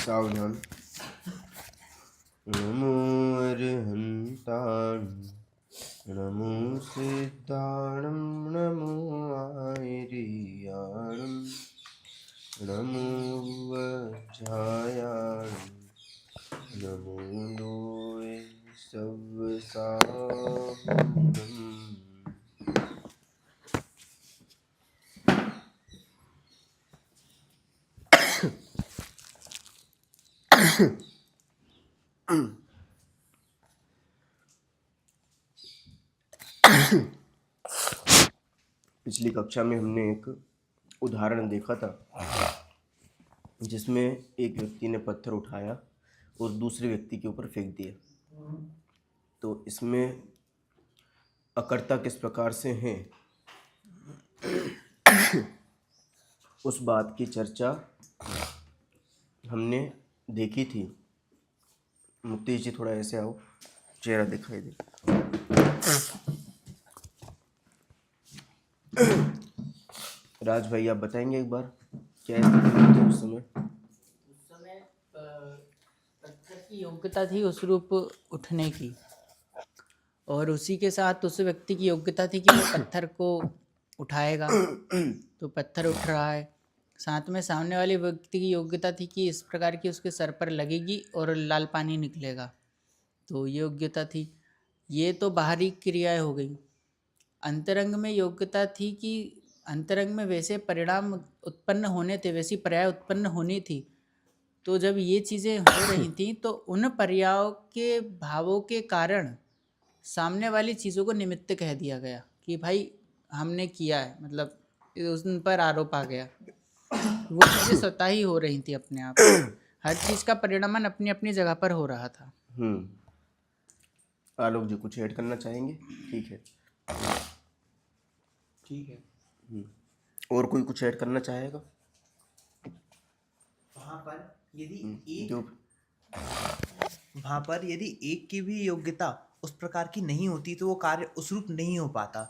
सावधान। नमो अरहंताण, नमो सिद्धाणं, नमो आयर्याणं, नमो वज्रायाणं, नमो लोये सवसाहुणम्। पिछली कक्षा में हमने एक उदाहरण देखा था जिसमें एक व्यक्ति ने पत्थर उठाया और दूसरे व्यक्ति के ऊपर फेंक दिया। तो इसमें अकर्ता किस प्रकार से हैं उस बात की चर्चा हमने देखी थी। मुक्ति जी थोड़ा ऐसे आओ, चेहरा दिखाई दे। राज भाई आप बताएंगे एक बार क्या स्थिति थी उस समय? पत्थर की योग्यता थी उस रूप उठने की, और उसी के साथ उस व्यक्ति की योग्यता थी कि वो पत्थर को उठाएगा। तो पत्थर उठ रहा है, साथ में सामने वाले व्यक्ति की योग्यता थी कि इस प्रकार की उसके सर पर लगेगी और लाल पानी निकलेगा। तो ये योग्यता थी। ये तो बाहरी क्रियाएं हो गई। अंतरंग में योग्यता थी कि अंतरंग में वैसे परिणाम उत्पन्न होने थे, वैसी पर्याय उत्पन्न होनी थी। तो जब ये चीज़ें हो रही थी तो उन पर्यायों के भावों के कारण सामने वाली चीज़ों को निमित्त कह दिया गया कि भाई हमने किया है, मतलब उन पर आरोप आ गया। वो चीज़ें स्वतः ही हो रही थी अपने आप। हर चीज़ का परिणामन अपनी अपनी जगह पर हो रहा था। आलोक जी कुछ ऐड करना चाहेंगे? ठीक है, ठीक है। और कोई कुछ ऐड करना चाहेगा? वहाँ पर जो यदि एक की भी योग्यता उस प्रकार की नहीं होती तो वो कार्य उस रूप नहीं हो पाता।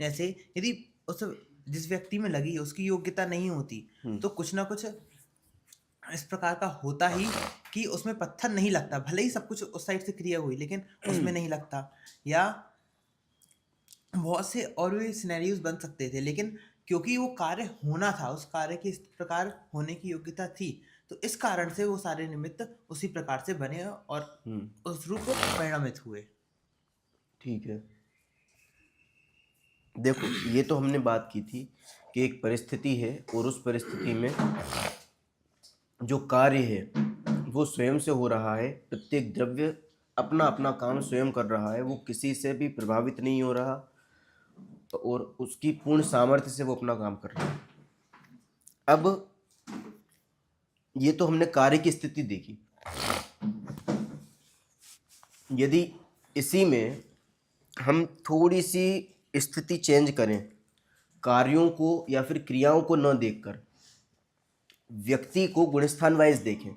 जैसे यदि उस जिस व्यक्ति में लगी उसकी योग्यता नहीं होती तो कुछ ना कुछ इस प्रकार का होता ही कि उसमें पत्थर नहीं लगता। भले ही सब कुछ उस साइड से क्रिया हुई लेकिन उसमें नहीं लगता। या बहुत से और भी सिनेरियोज बन सकते थे, लेकिन क्योंकि वो कार्य होना था, उस कार्य की इस प्रकार होने की योग्यता थी, तो इस कारण से वो सारे निमित्त उसी प्रकार से बने और उस रूप परिणमित हुए। ठीक है, देखो ये तो हमने बात की थी कि एक परिस्थिति है और उस परिस्थिति में जो कार्य है वो स्वयं से हो रहा है। प्रत्येक द्रव्य अपना अपना काम स्वयं कर रहा है, वो किसी से भी प्रभावित नहीं हो रहा और उसकी पूर्ण सामर्थ्य से वो अपना काम कर रहा है। अब ये तो हमने कार्य की स्थिति देखी। यदि इसी में हम थोड़ी सी स्थिति चेंज करें, कार्यों को या फिर क्रियाओं को न देखकर व्यक्ति को गुणस्थान वाइज देखें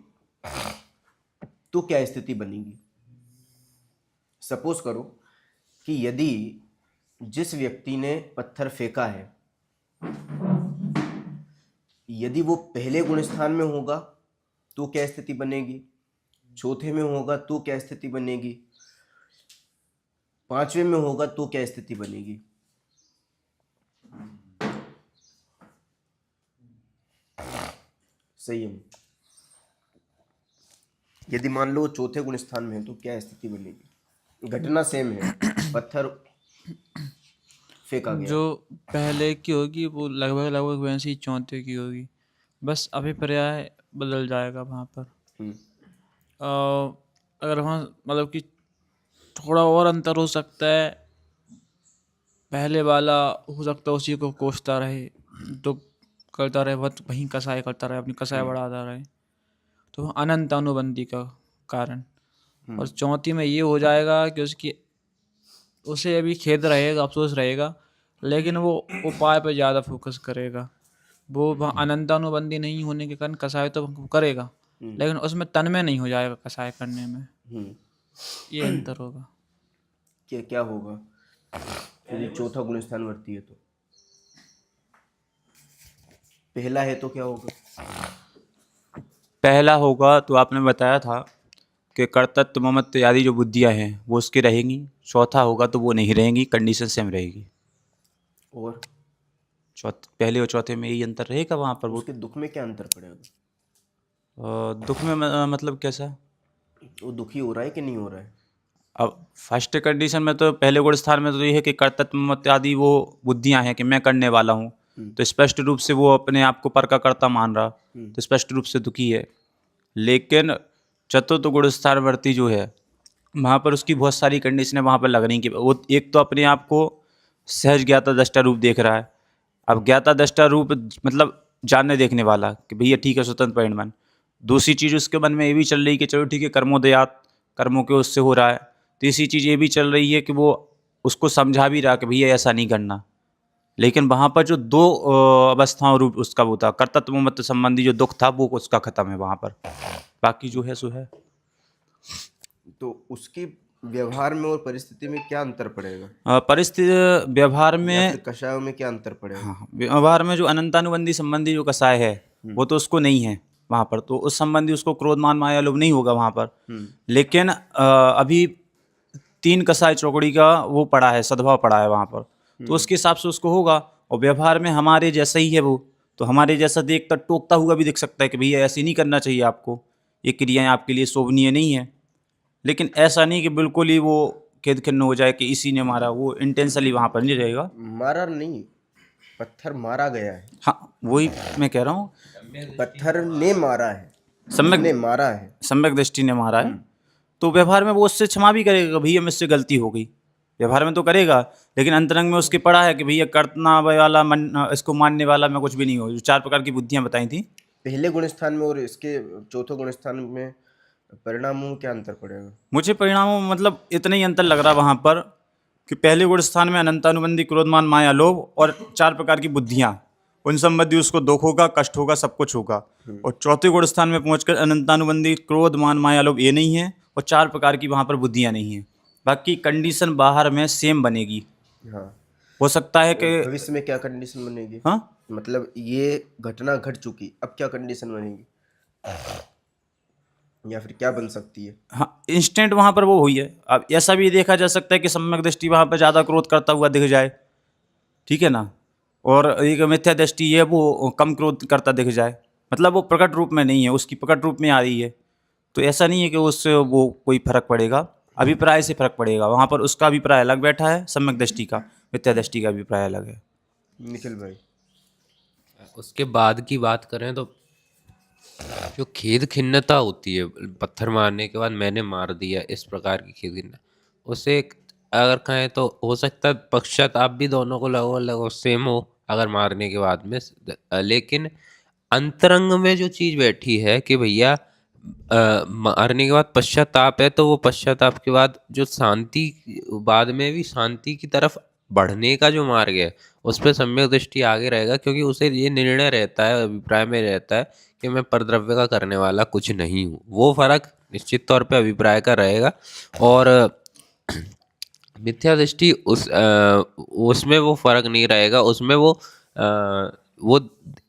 तो क्या स्थिति बनेगी? सपोज करो कि यदि जिस व्यक्ति ने पत्थर फेंका है, यदि वो पहले गुणस्थान में होगा तो क्या स्थिति बनेगी, चौथे में होगा तो क्या स्थिति बनेगी, पांचवें में होगा तो क्या स्थिति बनेगी? संयम। यदि मान लो चौथे गुण स्थान में है तो क्या स्थिति बनेगी? घटना सेम है, पत्थर फेंका गया। जो पहले की होगी वो लगभग लगभग वैसे ही चौथे की होगी, बस अभिप्राय बदल जाएगा वहाँ पर। अगर वहाँ मतलब कि थोड़ा और अंतर हो सकता है, पहले वाला हो सकता है उसी को कोसता रहे, तो करता रहे, वहीं कसाई करता रहे, अपनी कसाई बढ़ाता रहे, तो अनंत अनुबंधी का कारण। और चौथी में ये हो जाएगा कि उसे अभी खेद रहेगा, अफसोस रहेगा, लेकिन वो उपाय पर ज़्यादा फोकस करेगा। वो वहाँ अनंतानुबंधी नहीं होने के कारण कसाय तो करेगा लेकिन उसमें तन्मय नहीं हो जाएगा कसाय करने में। ये अंतर होगा। क्या क्या होगा यदि चौथा गुण स्थान वर्ती है तो? पहला है तो क्या होगा? पहला होगा तो आपने बताया था कि कर्तृत्व ममत्व आदि जो बुद्धियाँ हैं वो उसकी रहेंगी। चौथा होगा तो वो नहीं रहेंगी, कंडीशन सेम रहेगी। और पहले और चौथे में यही अंतर रहेगा वहाँ पर। वो उसके दुख में क्या अंतर पड़ेगा? दुख में मतलब कैसा? वो दुखी हो रहा है कि नहीं हो रहा है? अब फर्स्ट कंडीशन में तो पहले गुण स्थान में तो ये है कि कर्तृत्व ममत्व आदि वो बुद्धियाँ हैं कि मैं करने वाला हूँ, तो स्पष्ट रूप से वो अपने आप को पर का कर्ता मान रहा, तो स्पष्ट रूप से दुखी है। लेकिन चतुर्थ गुण स्थानवर्ती जो है वहाँ पर उसकी बहुत सारी कंडीशनें वहाँ पर लग रही कि वो एक तो अपने आप को सहज ज्ञाता दृष्टा रूप देख रहा है। अब ज्ञाता दृष्टा रूप मतलब जानने देखने वाला कि भैया ठीक है स्वतंत्र परिणमन। दूसरी चीज़ उसके मन में ये भी चल रही कि चलो ठीक है कर्मोदयात, कर्मों के उससे हो रहा है। तीसरी चीज़ ये भी चल रही है कि वो उसको समझा भी रहा कि भैया ऐसा नहीं करना। लेकिन वहाँ पर जो दो अवस्थाओं रूप उसका वो था कर्तृत्व ममत्व संबंधी जो दुख था वो उसका खत्म है वहाँ पर। बाकी जो है सो है। तो उसके व्यवहार में और परिस्थिति में क्या अंतर पड़ेगा? परिस्थिति व्यवहार या में, फिर कषायों में क्या अंतर पड़ेगा? हाँ, व्यवहार में जो अनंतानुबंधी संबंधी जो कसाय है वो तो उसको नहीं है वहाँ पर, तो उस संबंधी उसको क्रोध मान माया लोभ नहीं होगा वहाँ पर। लेकिन अभी 3 कसाय चौकड़ी का वो पड़ा है, सद्भाव पड़ा है वहाँ पर, तो उसके हिसाब से उसको होगा। और व्यवहार में हमारे जैसा ही है वो, तो हमारे जैसा देखता टोकता हुआ भी दिख सकता है कि भैया ऐसे नहीं करना चाहिए आपको, ये क्रियाएं आपके लिए शोभनीय नहीं है। लेकिन ऐसा नहीं कि बिल्कुल ही वो खेद खिन्न हो जाए कि इसी ने मारा, वो इंटेंशनली वहाँ पर नहीं रहेगा। मारा नहीं, पत्थर मारा गया है। हाँ वही मैं कह रहा हूँ, पत्थर ने मारा है, सम्यक ने मारा है। सम्यक दृष्टि ने मारा है, तो व्यवहार में वो उससे क्षमा भी करेगा, भैया मुझसे गलती हो गई, व्यवहार में तो करेगा। लेकिन अंतरंग में उसके पड़ा है कि भैया करना वाला मन, इसको मानने वाला मैं कुछ भी नहीं हूँ। जो 4 प्रकार की बुद्धियाँ बताई थी पहले गुण स्थान में और इसके चौथे गुण स्थान में परिणामों में क्या अंतर पड़ेगा? मुझे परिणामों में मतलब इतना ही अंतर लग रहा वहाँ पर कि पहले गुण स्थान में अनंतानुबंधी क्रोधमान माया लोभ और 4 प्रकार की बुद्धियाँ, उन संबंधी उसको दुख होगा, कष्ट होगा, सब कुछ होगा। और चौथे गुण स्थान में पहुंचकर अनंतानुबंधी क्रोध मान माया लोभ ये नहीं है और 4 प्रकार की वहाँ पर बुद्धियाँ नहीं हैं। बाकी कंडीशन बाहर में सेम बनेगी। हाँ, हो सकता है कि भविष्य में क्या कंडीशन बनेगी? हाँ मतलब ये घटना घट चुकी, अब क्या कंडीशन बनेगी या फिर क्या बन सकती है? हाँ, इंस्टेंट वहाँ पर वो हुई है। अब ऐसा भी देखा जा सकता है कि सम्यक दृष्टि वहाँ पर ज़्यादा क्रोध करता हुआ दिख जाए, ठीक है ना, और एक मिथ्या दृष्टि है वो कम क्रोध करता दिख जाए। मतलब वो प्रकट रूप में नहीं है, उसकी प्रकट रूप में आ रही है, तो ऐसा नहीं है कि उससे वो कोई फर्क पड़ेगा। अभिप्राय से फर्क पड़ेगा, वहाँ पर उसका अभिप्राय अलग बैठा है सम्यक दृष्टि का, मिथ्या दृष्टि का अभिप्राय अलग है। निखिल भाई, उसके बाद की बात करें तो जो खेद खिन्नता होती है पत्थर मारने के बाद मैंने मार दिया, इस प्रकार की खेद खिन्नता, उसे अगर कहें तो हो सकता है पश्चाताप भी दोनों को लगो लगो सेम हो अगर मारने के बाद में। लेकिन अंतरंग में जो चीज़ बैठी है कि भैया मारने के बाद पश्चाताप है, तो वो पश्चाताप के बाद जो शांति, बाद में भी शांति की तरफ बढ़ने का जो मार्ग है उस पर सम्यक दृष्टि आगे रहेगा, क्योंकि उसे ये निर्णय रहता है, अभिप्राय में रहता है कि मैं परद्रव्य का करने वाला कुछ नहीं हूँ। वो फर्क निश्चित तौर पे अभिप्राय का रहेगा। और मिथ्या दृष्टि उसमें वो फर्क नहीं रहेगा, उसमें वो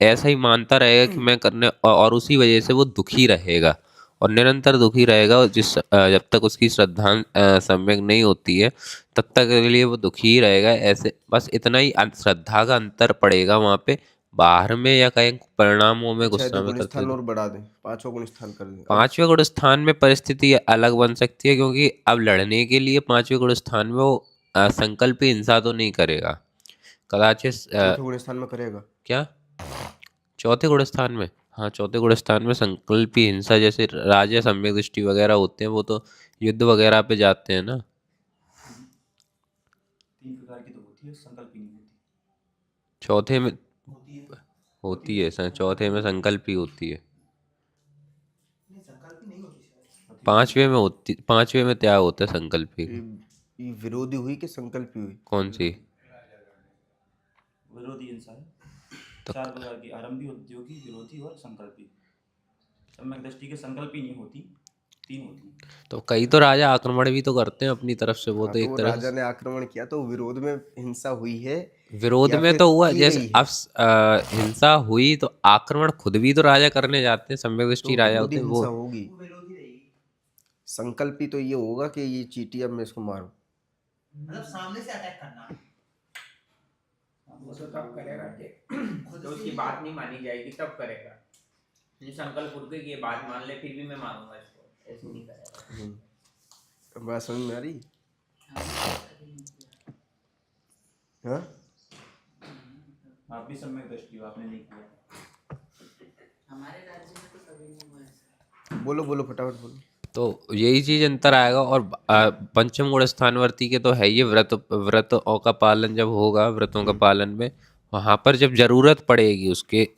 ऐसा ही मानता रहेगा कि मैं करने, और उसी वजह से वो दुखी रहेगा और निरंतर दुखी रहेगा। और जब तक उसकी श्रद्धा सम्यक नहीं होती है तब तक के लिए वो दुखी ही रहेगा। ऐसे बस इतना ही श्रद्धा का अंतर पड़ेगा वहाँ पे। बाहर में या कहीं परिणामों में गुस्सा में गुण स्थान और बढ़ा दें, 5वां गुण स्थान कर दें। 5वें गुण स्थान में परिस्थिति अलग बन सकती है, क्योंकि अब लड़ने के लिए 5वें गुण स्थान में वो संकल्पी हिंसा तो नहीं करेगा कदाचित। चौथे गुण स्थान में करेगा क्या चौथे गुण स्थान में? हाँ, चौथे गुण स्थान में संकल्पी हिंसा, जैसे राजा सम्यक दृष्टि वगैरह होते हैं वो तो युद्ध वगैरह पे जाते हैं ना। 3 प्रकार की तो होती है, संकल्प ही नहीं होती। चौथे में होती है, चौथे में संकल्पी होती है, 5वें में होती, 5वें में त्याग होता है संकल्पी। ये विरोधी हुई कि संकल्पी हुई? कौन सी? विरोधी हिंसा है। 4 प्रकार की आरंभी, उद्योगी, विरोधी और संकल्पी। सम्यक दृष्टि के संकल्पी नहीं होती, 3 होती। तो कई तो राजा आक्रमण भी तो करते हैं अपनी तरफ से, वो हाँ, तो तो एक वो तरह राजा ने आक्रमण किया तो विरोध में हिंसा हुई है विरोध या में फिर तो हुआ, की जैसे गई है? अब हिंसा हुई तो आक्रमण खुद भी तो राजा करने जाते हैं, सम्यक दृष्टि तो राजा विरोधी होते हैं वो। हिंसा होगी। संकल्प ही तो ये होगा कि ये चींटी अब मैं इसको मारूं। मतलब सामने से अटैक करना। वो तो तब करेगा कि तो उसकी बात नहीं मानी जाएगी तब करेगा। ये संकल्प उठ के ये बात मान ले फिर भी मैं मारूंगा इसको, ऐसे नहीं करेगा। बात समझ में आ रही? हाँ, आप भी सम्यक दृष्टि हो, आपने नहीं किया। हमारे राज्य में तो कभी नहीं हुआ ऐसा। बोलो बोलो फटाफट बोलो। तो यही चीज अंतर आएगा। और पंचम गुण स्थानवर्ती के तो है ये व्रतों का पालन जब होगा, व्रतों का पालन में वहां पर जब जरूरत पड़ेगी उसके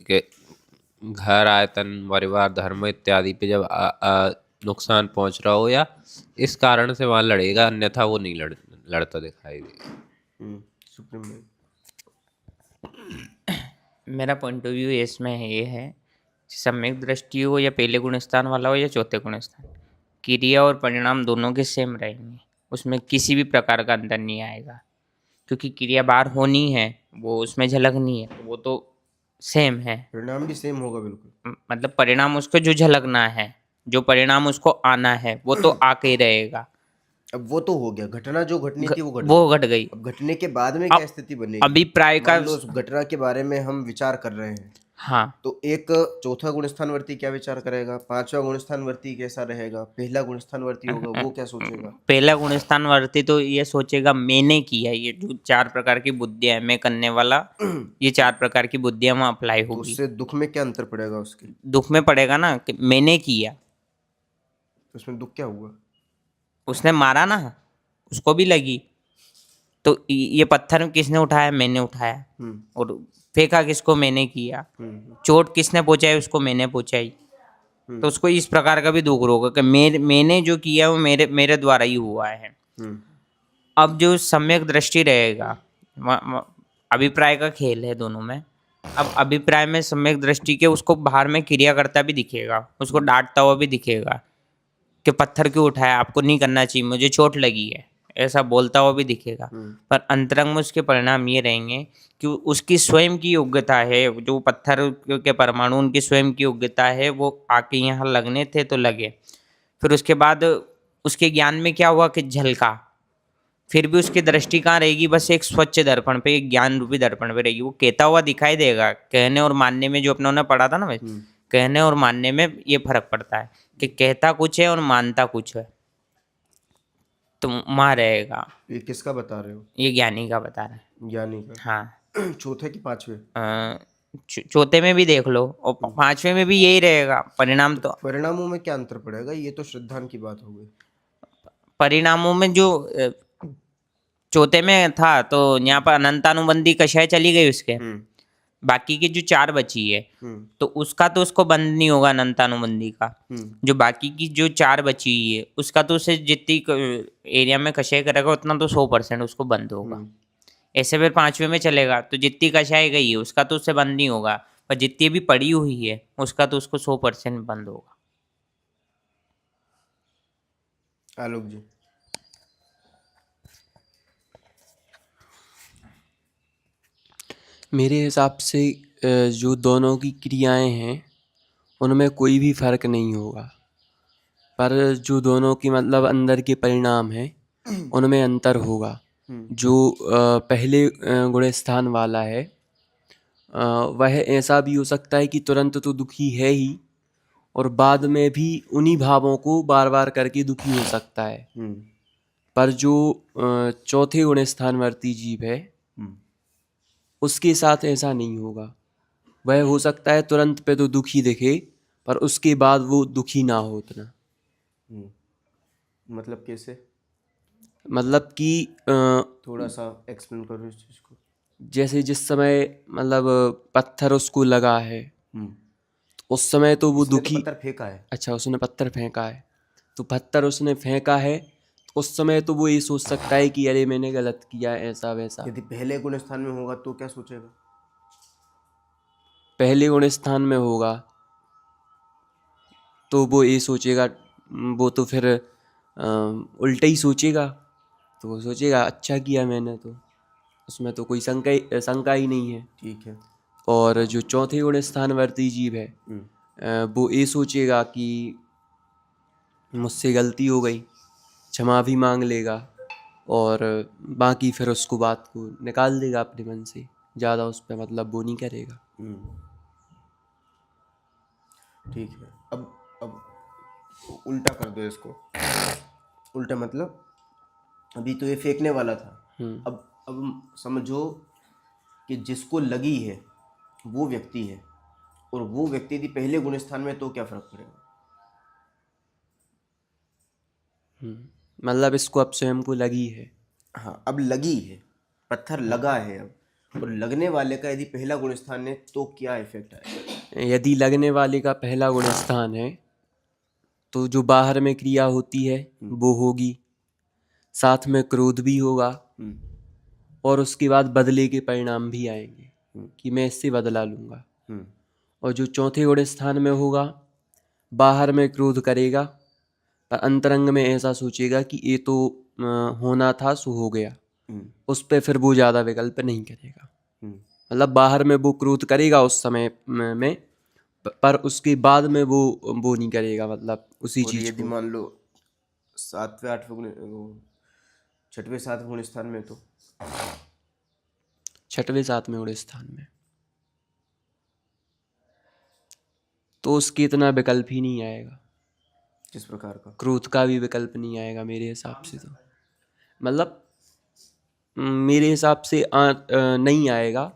घर आयतन परिवार धर्म इत्यादि पे जब नुकसान पहुंच रहा हो या इस कारण से वहां लड़ेगा, अन्यथा वो नहीं लड़ता दिखाई देगा। सुप्रीम में मेरा पॉइंट ऑफ व्यू इसमें ये है, सम्यक दृष्टि हो या पहले गुण स्थान वाला हो या चौथे गुण स्थान, क्रिया और परिणाम दोनों के सेम रहेंगे, उसमें किसी भी प्रकार का अंतर नहीं आएगा। क्योंकि क्रिया बाहर होनी है, वो उसमें झलकनी है, वो तो सेम है। परिणाम भी सेम होगा बिल्कुल। मतलब परिणाम उसको जो झलकना है, जो परिणाम उसको आना है वो तो आके ही रहेगा। अब वो तो हो गया, घटना जो घटनी थी वो घट वो गई। घट गई। अब घटने के बाद में अब क्या स्थिति बनेगी? अभिप्राय का, मान लो उस घटना के बारे में हम विचार कर रहे हैं, हाँ, तो एक चौथा गुणस्थानवर्ती क्या विचार करेगा, पांचवा गुणस्थानवर्ती कैसा रहेगा, पहला गुणस्थानवर्ती होगा वो क्या सोचेगा? पहला गुणस्थान वर्ती तो ये सोचेगा मैंने किया, ये जो चार प्रकार की बुद्धियां है मैं करने वाला, ये चार प्रकार की बुद्धियां वहाँ अप्लाई तो होगी। उससे दुख में क्या अंतर पड़ेगा उसके? दुख में पड़ेगा ना कि मैंने किया, तो उसमें दुख क्या हुआ? उसने मारा ना, उसको भी लगी। तो ये पत्थर किसने उठाया? मैंने उठाया। हम्म और फेंका किसको? मैंने किया। हम्म चोट किसने पहुंचाई? उसको मैंने पहुंचाई। तो उसको इस प्रकार का भी दुख होगा कि मैंने जो किया वो मेरे मेरे द्वारा ही हुआ है। हम्म अब जो सम्यक दृष्टि रहेगा, अभिप्राय का खेल है दोनों में। अब अभिप्राय में सम्यक दृष्टि के उसको बाहर में क्रिया करता भी दिखेगा, उसको डांटता हुआ भी दिखेगा कि पत्थर क्यों उठाया, आपको नहीं करना चाहिए, मुझे चोट लगी है, ऐसा बोलता हुआ भी दिखेगा। पर अंतरंग में उसके परिणाम ये रहेंगे कि उसकी स्वयं की योग्यता है, जो पत्थर के परमाणु उनकी स्वयं की योग्यता है, वो आके यहाँ लगने थे तो लगे। फिर उसके बाद उसके ज्ञान में क्या हुआ कि झलका, फिर भी उसकी दृष्टि कहाँ रहेगी? बस एक स्वच्छ दर्पण पे, एक ज्ञान रूपी दर्पण पे रहेगी। वो कहता हुआ दिखाई देगा, कहने और मानने में जो अपनों ने पढ़ा था ना भाई, कहने और मानने में ये फर्क पड़ता है कि कहता कुछ है और मानता कुछ है। तो वहाँ रहेगा। ये किसका बता रहे हो? ये ज्ञानी का बता रहा है। ज्ञानी का? हाँ। चौथे की पांचवे? चौथे में भी देख लो और पांचवे में भी यही रहेगा। परिणाम तो परिणामों में क्या अंतर पड़ेगा? ये तो श्रद्धान की बात हो गई। परिणामों में जो चौथे में था तो यहाँ पर अनंतानुबंधी कषाय चली गई उसके, बाकी की जो चार बची है तो उसका तो उसको बंद नहीं होगा अनंतानुबंधी का। जो बाकी की जो चार बची है उसका तो उसे जितनी एरिया में कषाय करेगा उतना तो 100% उसको बंद होगा। ऐसे फिर पांचवे में चलेगा तो जितनी कषाय गई है उसका तो उससे बंद नहीं होगा, पर जितनी भी पड़ी हुई है उसका तो उसको 100% बंद होगा। आलोक जी? मेरे हिसाब से जो दोनों की क्रियाएं हैं उनमें कोई भी फर्क नहीं होगा, पर जो दोनों की मतलब अंदर के परिणाम हैं उनमें अंतर होगा। जो पहले गुण स्थान वाला है वह ऐसा भी हो सकता है कि तुरंत तो दुखी है ही और बाद में भी उन्हीं भावों को बार बार करके दुखी हो सकता है। पर जो चौथे गुण स्थानवर्ती जीव है उसके साथ ऐसा नहीं होगा। वह हो सकता है तुरंत पे तो दुखी दिखे पर उसके बाद वो दुखी ना हो उतना। मतलब कैसे? मतलब कि थोड़ा सा एक्सप्लेन करो इस चीज को। जैसे जिस समय मतलब पत्थर उसको लगा है उस समय तो वो उसने तो दुखी। पत्थर फेंका है। अच्छा, उसने पत्थर फेंका है तो पत्थर उसने फेंका है तो उस समय तो वो ये सोच सकता है कि अरे मैंने गलत किया ऐसा वैसा। यदि पहले गुण स्थान में होगा तो क्या सोचेगा? पहले गुण स्थान में होगा तो वो ये सोचेगा, वो तो फिर उल्टा ही सोचेगा। तो वो सोचेगा अच्छा किया मैंने तो। उसमें तो कोई शंका ही नहीं है। ठीक है। और जो चौथे गुण स्थानवर्ती जीव है वो ये सोचेगा कि मुझसे गलती हो गई, क्षमा भी मांग लेगा और बाकी फिर उसको बात को निकाल देगा अपने मन से, ज़्यादा उस पर मतलब वो नहीं करेगा। ठीक है। अब उल्टा कर दो इसको। उल्टा मतलब अभी तो ये फेंकने वाला था, अब समझो कि जिसको लगी है वो व्यक्ति है और वो व्यक्ति यदि पहले गुण स्थान में, तो क्या फर्क पड़ेगा? मतलब इसको अब स्वयं को लगी है। हाँ, अब लगी है, पत्थर लगा है अब, और लगने वाले का यदि पहला गुण स्थान है तो क्या इफेक्ट आएगा? यदि लगने वाले का पहला गुण स्थान है तो जो बाहर में क्रिया होती है वो होगी, साथ में क्रोध भी होगा और उसके बाद बदले के परिणाम भी आएंगे कि मैं इससे बदला लूँगा। और जो चौथे गुण स्थान में होगा, बाहर में क्रोध करेगा पर अंतरंग में ऐसा सोचेगा कि ये तो होना था सो हो गया, उस पर फिर वो ज़्यादा विकल्प नहीं करेगा। मतलब बाहर में वो क्रोध करेगा उस समय में, पर उसके बाद में वो नहीं करेगा, मतलब उसी और चीज़ यदि को। मान लो 7वें 8वें गुण, 6वें 7वें गुण स्थान में, तो 6वें 7वें गुण स्थान में तो उसके इतना विकल्प ही नहीं आएगा। किस प्रकार का? क्रोध का भी विकल्प नहीं आएगा मेरे हिसाब से। तो मतलब मेरे हिसाब से नहीं आएगा,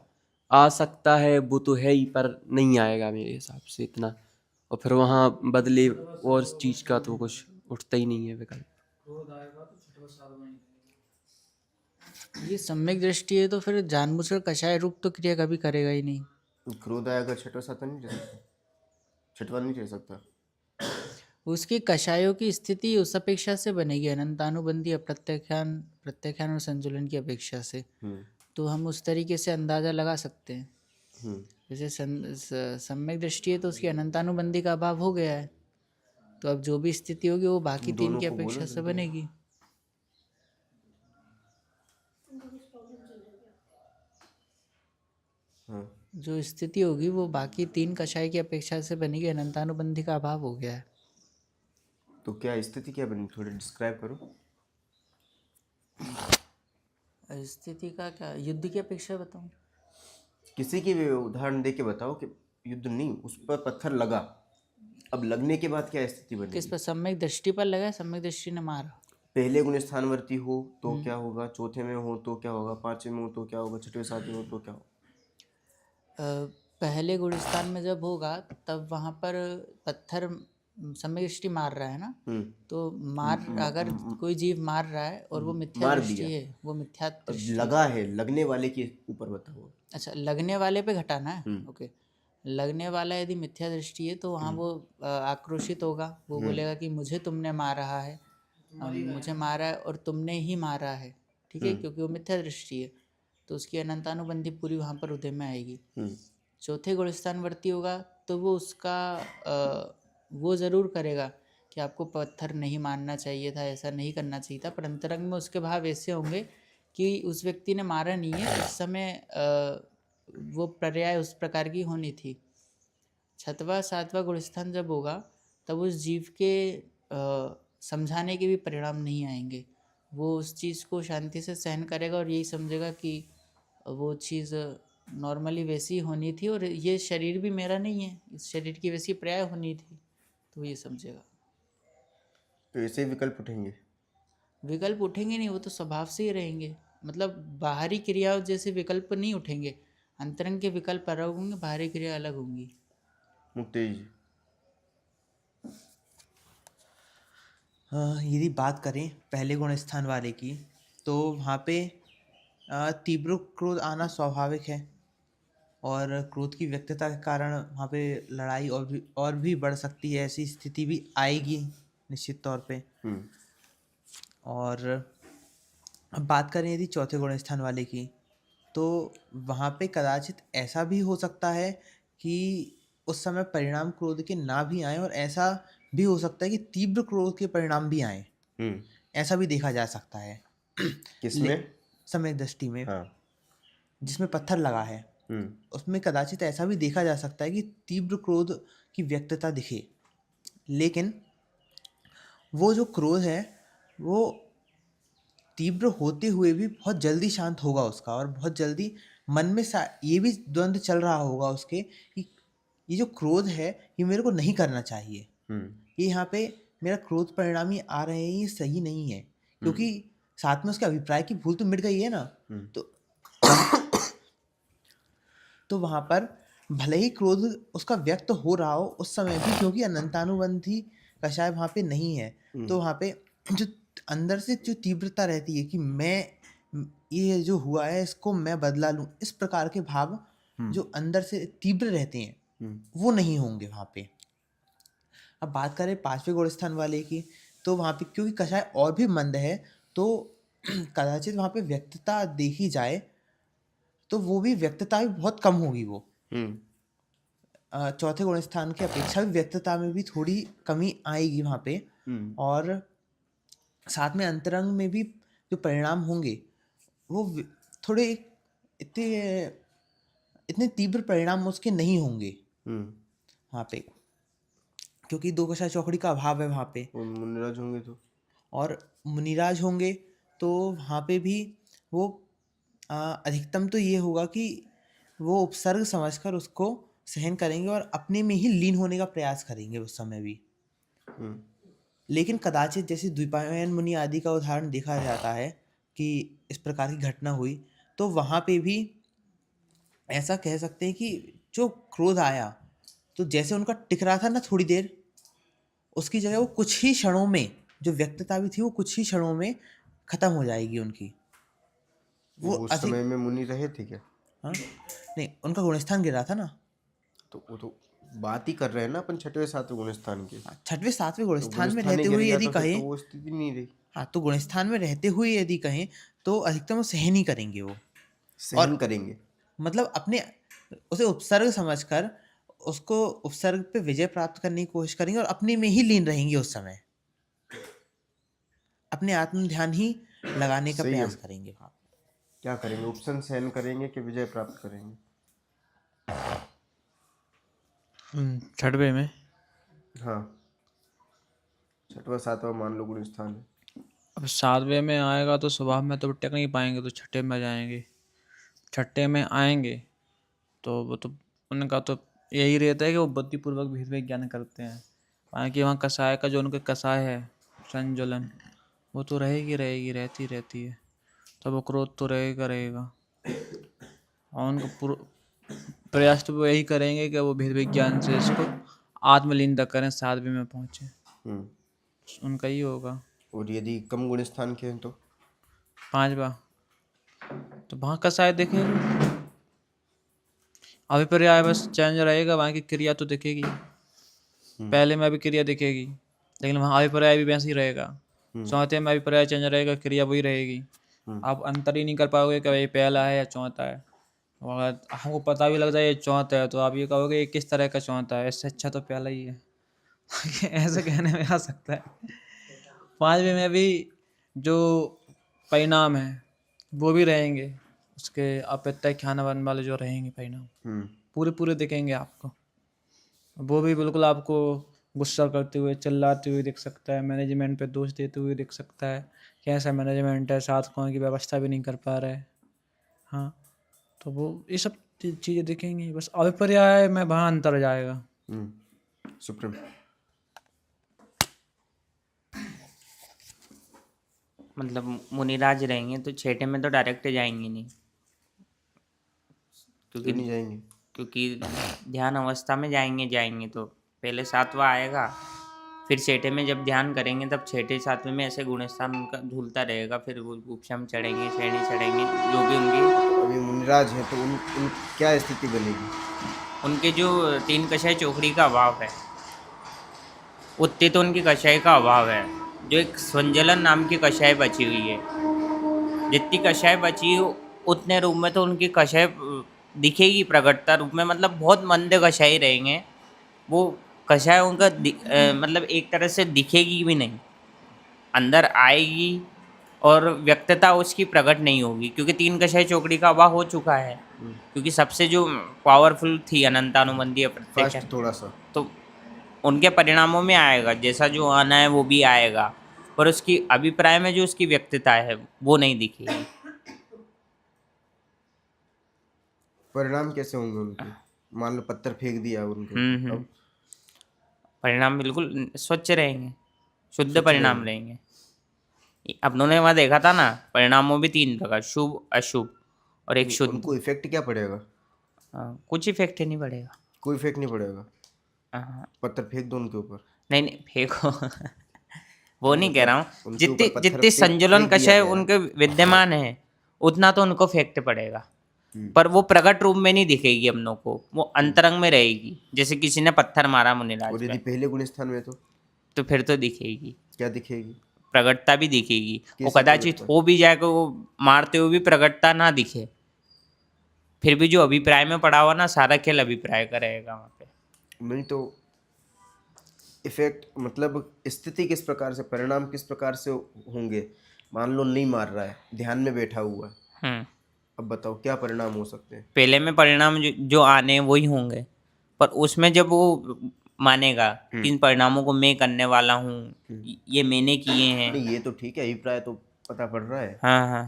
आ सकता है वो तो है ही, पर नहीं आएगा मेरे हिसाब से इतना। और फिर वहाँ बदले और चीज़ का तो कुछ उठता ही नहीं है विकल्प। ये सम्यक दृष्टि है, तो फिर जानबूझकर कषाय रूप तो क्रिया कभी करेगा ही नहीं। क्रोध आएगा, 6वां 7वां नहीं रह सकता, 6वां नहीं रह सकता। उसकी कषायों की स्थिति उस अपेक्षा से बनेगी, अनंतानुबंधी अप्रत्याख्यान प्रत्याख्यान और संतुलन की अपेक्षा से। तो हम उस तरीके से अंदाजा लगा सकते हैं। जैसे सम्यक दृष्टि है तो उसकी अनंतानुबंधी का अभाव हो गया है, तो अब जो भी स्थिति होगी वो बाकी तीन की अपेक्षा से बनेगी। जो स्थिति होगी वो बाकी तीन कषाय की अपेक्षा से बनेगी, अनंतानुबंधी का अभाव हो गया है। तो क्या स्थिति क्या बनी, थोड़ी डिस्क्राइब करो। स्थिति का क्या, युद्ध की अपेक्षा बताऊं? किसी की भी उदाहरण दे के बताओ कि युद्ध नहीं, उस पर पत्थर लगा, अब लगने के बाद क्या स्थिति बनी? किस पर? सम्यक दृष्टि पर लगा, सम्यक दृष्टि ने मारा। पहले गुण स्थानवर्ती हो तो क्या होगा, चौथे में हो तो क्या होगा, 5वें में हो तो क्या होगा, 6वें 7वें हो तो क्या होगा? पहले गुण स्थान में जब होगा तब वहाँ पर पत्थर सम्यक दृष्टि मार रहा है ना, तो अगर कोई जीव मार रहा है और वो मिथ्या दृष्टि है, वो मिथ्या दृष्टि लगा है, लगने वाले के ऊपर बताओ। अच्छा, लगने वाले पे घटाना है। ओके, लगने वाला यदि मिथ्या दृष्टि है तो वहाँ वो आक्रोशित होगा, वो बोलेगा कि मुझे तुमने मारा है, मुझे मारा है और तुमने ही मारा है, ठीक है, क्योंकि वो मिथ्या दृष्टि है, तो उसकी अनंतानुबंधी पूरी वहाँ पर उदय में आएगी। चौथे गुण स्थानवर्ती होगा तो वो उसका वो ज़रूर करेगा कि आपको पत्थर नहीं मारना चाहिए था, ऐसा नहीं करना चाहिए था, पर अंतरंग में उसके भाव ऐसे होंगे कि उस व्यक्ति ने मारा नहीं है, उस समय वो पर्याय उस प्रकार की होनी थी। 6वां 7वां गुण स्थान जब होगा तब उस जीव के समझाने के भी परिणाम नहीं आएंगे, वो उस चीज़ को शांति से सहन करेगा और यही समझेगा कि वो चीज़ नॉर्मली वैसी होनी थी और ये शरीर भी मेरा नहीं है, इस शरीर की वैसी पर्याय होनी थी, तो ये समझेगा। तो ऐसे विकल्प उठेंगे? विकल्प उठेंगे नहीं, वो तो स्वभाव से ही रहेंगे, मतलब बाहरी क्रियाओं जैसे विकल्प नहीं उठेंगे, अंतरंग के विकल्प अलग होंगे, बाहरी क्रिया अलग होंगी। तेज। यदि बात करें पहले गुण स्थान वाले की, तो वहाँ पे तीव्र क्रोध आना स्वाभाविक है और क्रोध की व्यक्तता के कारण वहाँ पे लड़ाई और भी बढ़ सकती है, ऐसी स्थिति भी आएगी निश्चित तौर पे। और अब बात करें यदि चौथे गुण स्थान वाले की, तो वहाँ पे कदाचित ऐसा भी हो सकता है कि उस समय परिणाम क्रोध के ना भी आए और ऐसा भी हो सकता है कि तीव्र क्रोध के परिणाम भी आए, ऐसा भी देखा जा सकता है। किसमें? सम्यक दृष्टि में। हाँ। जिसमें पत्थर लगा है, उसमें कदाचित ऐसा भी देखा जा सकता है कि तीव्र क्रोध की व्यक्तता दिखे, लेकिन वो जो क्रोध है वो तीव्र होते हुए भी बहुत जल्दी शांत होगा उसका, और बहुत जल्दी मन में ये भी द्वंद्व चल रहा होगा उसके कि ये जो क्रोध है ये मेरे को नहीं करना चाहिए, ये यहाँ पे मेरा क्रोध परिणाम ये आ रहे हैं, ये सही नहीं है, क्योंकि साथ में उसके अभिप्राय की भूल तो मिट गई है ना। तो वहां पर भले ही क्रोध उसका व्यक्त हो रहा हो उस समय भी, क्योंकि अनंतानुबंधी कषाय वहां पे नहीं है, तो वहां पे जो अंदर से जो तीव्रता रहती है कि मैं ये जो हुआ है इसको मैं बदला लूं, इस प्रकार के भाव जो अंदर से तीव्र रहते हैं वो नहीं होंगे वहां पे। अब बात करें 5वें गुण स्थान वाले की, तो वहां पे क्योंकि कषाय और भी मंद है तो कदाचित वहां पे व्यक्तता देखी जाए तो वो भी व्यक्तता भी बहुत कम होगी। वो चौथे गुण स्थान की अपेक्षा भी व्यक्तता में भी थोड़ी कमी आएगी वहां पे, और साथ में अंतरंग में भी जो परिणाम होंगे वो थोड़े इतने तीव्र परिणाम उसके नहीं होंगे वहाँ पे, क्योंकि दो कषाय चौकड़ी का अभाव है वहाँ पे। मुनिराज होंगे और मुनिराज होंगे तो वहाँ पे भी वो अधिकतम तो ये होगा कि वो उपसर्ग समझकर उसको सहन करेंगे और अपने में ही लीन होने का प्रयास करेंगे उस समय भी। लेकिन कदाचित जैसे द्विपायन मुनि आदि का उदाहरण देखा जाता है कि इस प्रकार की घटना हुई, तो वहाँ पे भी ऐसा कह सकते हैं कि जो क्रोध आया तो जैसे उनका टिक रहा था ना थोड़ी देर, उसकी जगह वो कुछ ही क्षणों में जो व्यक्तता भी थी वो कुछ ही क्षणों में खत्म हो जाएगी उनकी। वो उस समय में मुनि रहे थे क्या? हाँ नहीं, उनका गुणस्थान गिरा था ना। तो वो तो बात ही कर रहे हैं ना अपन 6वें 7वें गुणस्थान की। 6वें 7वें गुणस्थान में रहते हुए यदि कहें, वो स्थिति नहीं रही। हाँ तो गुणस्थान में रहते हुए यदि कहें तो अधिकतम वो सहन ही करेंगे, वो सहन करेंगे मतलब अपने उसे उपसर्ग समझकर उसको उपसर्ग पे विजय प्राप्त करने की कोशिश करेंगे और अपने में ही लीन रहेंगे उस समय, अपने आत्म ध्यान ही लगाने का प्रयास करेंगे। क्या करेंगे, उपसन सहन करेंगे कि विजय प्राप्त करेंगे? 6वें में, हाँ 6वां 7वां मान लो गुण स्थान है। अब 7वें में आएगा तो स्वभाव में तो टिक नहीं पाएंगे, तो 6ठे में जाएंगे। 6ठे में आएंगे तो वो तो उनका तो यही रहता है कि वो बुद्धिपूर्वक भेद विज्ञान करते हैं। बाकी वहाँ कषाय का जो उनके कषाय है संज्वलन, वो तो रहेगी रहती है, तो वो क्रोध तो रहेगा। और उनको प्रयास तो वो यही करेंगे कि वो भेद विज्ञान से इसको आत्मलीन तक करें, 7वें में पहुँचे, उनका ही होगा। और यदि कम गुण स्थान के हैं तो 5वां, तो वहाँ कषाय देखेंगे, अभिप्राय बस चेंज रहेगा, वहाँ की क्रिया तो दिखेगी, पहले में अभिक्रिया दिखेगी, लेकिन वहाँ अभिप्राय भी वैसे ही रहेगा। 4थे में अभिप्राय चेंज रहेगा, क्रिया वही रहेगी। आप अंतर ही नहीं कर पाओगे कि ये पहला है या 4था है। और हमको पता भी लग जाए ये 4था है तो आप ये कहोगे ये किस तरह का 4था है, इससे अच्छा तो पहला ही है। ऐसे कहने में आ सकता है। 5वें में भी जो परिणाम है वो भी रहेंगे, उसके अप्रत्याख्यान वाले जो रहेंगे परिणाम पूरे दिखेंगे आपको। वो भी बिल्कुल आपको गुस्सा करते हुए, चिल्लाते हुए दिख सकता है, मैनेजमेंट पे दोष देते हुए दिख सकता है कि ऐसा मैनेजमेंट है, साधकों की व्यवस्था भी नहीं कर पा रहा है। हाँ, तो वो ये सब चीज़ें दिखेंगी, बस अभिप्राय में वहाँ अंतर जाएगा। सुप्रीम मतलब मुनिराज रहेंगे तो 6ठे में तो डायरेक्ट जाएंगे नहीं, क्योंकि नहीं जाएंगे, क्योंकि ध्यान अवस्था में जाएंगे तो पहले 7वां आएगा, फिर 6ठे में जब ध्यान करेंगे तब 6ठे 7वें में ऐसे गुणस्थान उनका झूलता रहेगा, फिर वो उपशम चढ़ेंगे, श्रेणी चढ़ेंगे, जो भी उनकी। अभी मुनिराज है तो उन क्या स्थिति बनेगी? उनके जो 3 कषाय चौकड़ी का अभाव है उतने तो उनकी कषाय का अभाव है, जो एक संज्वलन नाम की कषाय बची हुई है, जितनी कषाय बची उतने रूप में तो उनकी कषाय दिखेगी प्रकटता रूप में, मतलब बहुत मंद कषाय रहेंगे वो। कषाय उनका मतलब एक तरह से दिखेगी भी नहीं, अंदर आएगी और व्यक्तता उसकी प्रकट नहीं होगी, क्योंकि तीन कषाय चौकड़ी का अभाव हो चुका है। क्योंकि सबसे जो पावरफुल थी अनंतानुबंधी अप्रत्यक्ष, फास्ट थोड़ा सा। तो उनके परिणामों में आएगा, जैसा जो आना है वो भी आएगा, पर उसकी अभिप्राय में जो उसकी व्यक्तता है वो नहीं दिखेगी। परिणाम कैसे होंगे उनके? मान लो पत्थर फेंक दिया उनके, अब परिणाम बिल्कुल स्वच्छ रहेंगे, शुद्ध परिणाम रहेंगे। अपनों ने वहाँ देखा था ना, परिणामों भी तीन प्रकार, शुभ, अशुभ और एक शुद्ध। उनको इफेक्ट क्या पड़ेगा? कुछ इफेक्ट नहीं पड़ेगा। कोई इफेक्ट नहीं पड़ेगा। हाँ, पत्थर फेंक दो उनके ऊपर। नहीं नहीं फेंको वो नहीं कह रहा हूँ, उनके ऊपर जितनी पत्थर जितनी संजुलन फेंक दिया कषाय गया। उनके विद्यमान है उतना तो उनको इफेक्ट पड़ेगा, पर वो प्रकट रूप में नहीं दिखेगी अपनों को, वो अंतरंग में रहेगी। जैसे किसी ने पत्थर मारा मुनिराज और यदि पे, पहले गुण स्थान में तो फिर तो दिखेगी, क्या दिखेगी? प्रकटता भी दिखेगी। वो कैसे कदाचित प्रकटता? हो भी जाए कि वो मारते हुए भी प्रकटता ना दिखे, फिर भी जो अभिप्राय में पड़ा हुआ ना, सारा खेल अभिप्राय का रहेगा वहाँ पे। नहीं तो इफेक्ट मतलब स्थिति किस प्रकार से, परिणाम किस प्रकार से होंगे? मान लो नहीं मार रहा है, ध्यान में बैठा हुआ है, अब बताओ क्या परिणाम हो सकते हैं? पहले में परिणाम जो आने हैं वही होंगे, पर उसमें जब वो मानेगा कि इन परिणामों को मैं करने वाला हूँ, ये मैंने किए हैं। नहीं ये तो ठीक है, अभिप्राय तो पता पड़ रहा है। हाँ हाँ,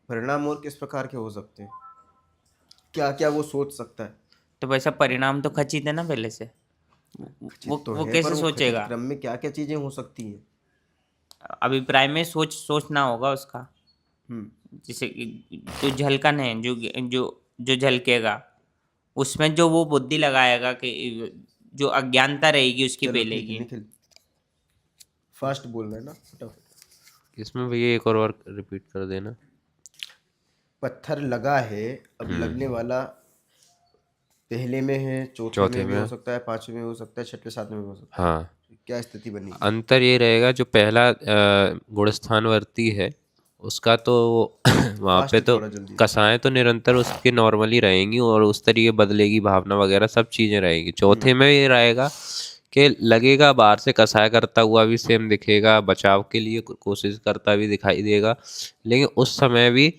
परिणाम और किस प्रकार के हो सकते हैं? क्या क्या वो सोच सकता है? तो वैसा परिणाम तो खचित है ना पहले से, वो तो वो है, कैसे पर वो सोचेगा? क्रम में क्या क्या चीजें हो सकती हैं? अभिप्राय में सोचना होगा उसका। जैसे कि जो झलकन है, जो जो जो झलकेगा, उसमें जो वो बुद्धि लगाएगा कि जो अज्ञानता रहेगी उसकी चलो पहले ठीक है की। निखिल, फास्ट बोलना है ना, फटाफट। इसमें भैया एक और बार रिपीट कर देना। पत्थर लगा है, अब लगने वाला पहले में है, चौथे में भी हो सकता है, पांचवें में हो सकता है, छठवें सातवें में हो सकता है। हाँ, क्या स्थिति बनी? अंतर ये रहेगा, जो पहला गुणस्थानवर्ती है उसका तो वहाँ पे फास्ट तो थोड़ा जल्दी। कसाएं तो निरंतर उसके नॉर्मली रहेंगी और उस तरीके बदलेगी, भावना वगैरह सब चीज़ें रहेंगी। चौथे में ये रहेगा कि लगेगा बाहर से कसाय करता हुआ भी सेम दिखेगा, बचाव के लिए कोशिश करता भी दिखाई देगा, लेकिन उस समय भी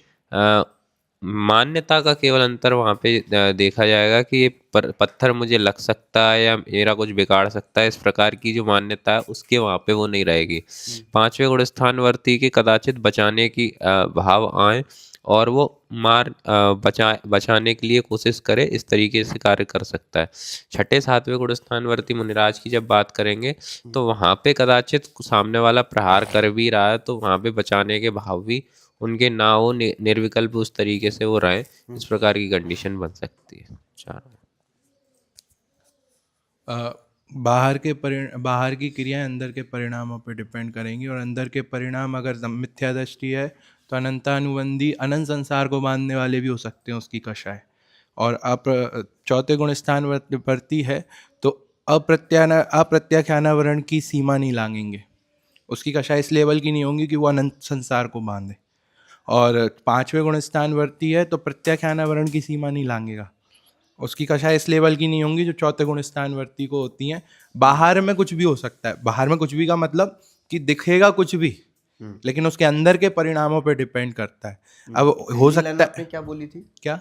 मान्यता का केवल अंतर वहाँ पे देखा जाएगा कि ये पत्थर मुझे लग सकता है या मेरा कुछ बिगाड़ सकता है, इस प्रकार की जो मान्यता है उसके वहाँ पे वो नहीं रहेगी। पांचवें गुणस्थानवर्ती के कदाचित बचाने की भाव आए और वो बचाने के लिए कोशिश करे, इस तरीके से कार्य कर सकता है। छठे सातवें गुणस्थानवर्ती मुनिराज की जब बात करेंगे तो वहाँ पे कदाचित सामने वाला प्रहार कर भी रहा है तो वहाँ पे बचाने के भाव भी उनके ना हो, निर्विकल्प उस तरीके से वो रहे, इस प्रकार की कंडीशन बन सकती है। बाहर की क्रियाएं अंदर के परिणामों पर डिपेंड करेंगी, और अंदर के परिणाम अगर मिथ्या दृष्टि है तो अनंतानुबंधी अनंत संसार को बांधने वाले भी हो सकते हैं उसकी कषाय। और चौथे गुण स्थान वर्ती है तो अप्रत्याख्यानावरण की सीमा नहीं लांघेंगे, उसकी कषाय इस लेवल की नहीं होंगी कि वो अनंत संसार को बांधे। और पांचवें गुण स्थान वर्ती है तो प्रत्याख्यानावरण की सीमा नहीं लांघेगा, उसकी कषाय इस लेवल की नहीं होंगी जो चौथे गुण स्थान वर्ती को होती हैं। बाहर में कुछ भी हो सकता है, बाहर में कुछ भी का मतलब कि दिखेगा कुछ भी, लेकिन उसके अंदर के परिणामों पे डिपेंड करता है। अब हो सकता है, आपने क्या बोली थी? क्या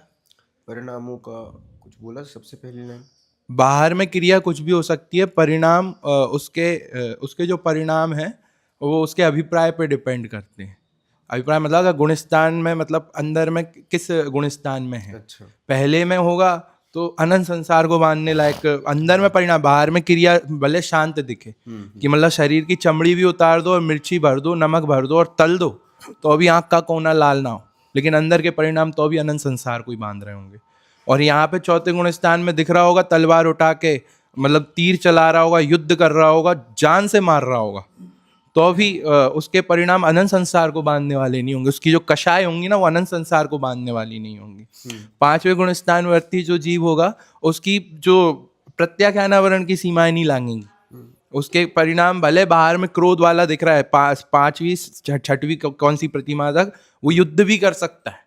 परिणामों का कुछ बोला सबसे पहली लाइन? बाहर में क्रिया कुछ भी हो सकती है, परिणाम उसके जो परिणाम है वो उसके अभिप्राय पे डिपेंड करते हैं। अभिप्राय मतलब अगर गुणस्थान में, मतलब अंदर में किस गुणस्थान में है। अच्छा, पहले में होगा तो अनंत संसार को बांधने लायक, अंदर में परिणाम, बाहर में क्रिया भले शांत दिखे कि मतलब शरीर की चमड़ी भी उतार दो और मिर्ची भर दो, नमक भर दो और तल दो तो अभी आँख का कोना लाल ना हो, लेकिन अंदर के परिणाम तो अभी अनंत संसार को ही बांध रहे होंगे। और यहाँ पे चौथे गुण स्थान में दिख रहा होगा तलवार उठा के, मतलब तीर चला रहा होगा, युद्ध कर रहा होगा, जान से मार रहा होगा, तो भी उसके परिणाम अनंत संसार को बांधने वाले नहीं होंगे। उसकी जो कषाय होंगी ना वो अनंत संसार को बांधने वाली नहीं होंगी। पांचवें गुण स्थानवर्ती जो जीव होगा उसकी जो प्रत्याख्यानावरण की सीमाएं नहीं लांघेंगी, उसके परिणाम भले बाहर में क्रोध वाला दिख रहा है, पांचवी छठवीं कौन सी प्रतिमा तक वो युद्ध भी कर सकता है,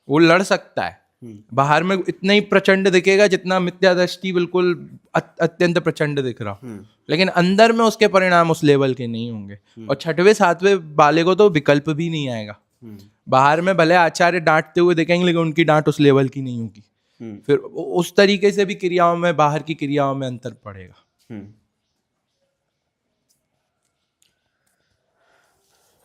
वो लड़ सकता है, बाहर में इतना ही प्रचंड दिखेगा जितना मिथ्या दृष्टि बिल्कुल अत्यंत प्रचंड दिख रहा, लेकिन अंदर में उसके परिणाम उस लेवल के नहीं होंगे। और छठवें सातवें वाले को तो विकल्प भी नहीं आएगा। बाहर में भले आचार्य डांटते हुए दिखेंगे, लेकिन उनकी डांट उस लेवल की नहीं होगी। फिर उस तरीके से भी क्रियाओं में, बाहर की क्रियाओं में अंतर पड़ेगा।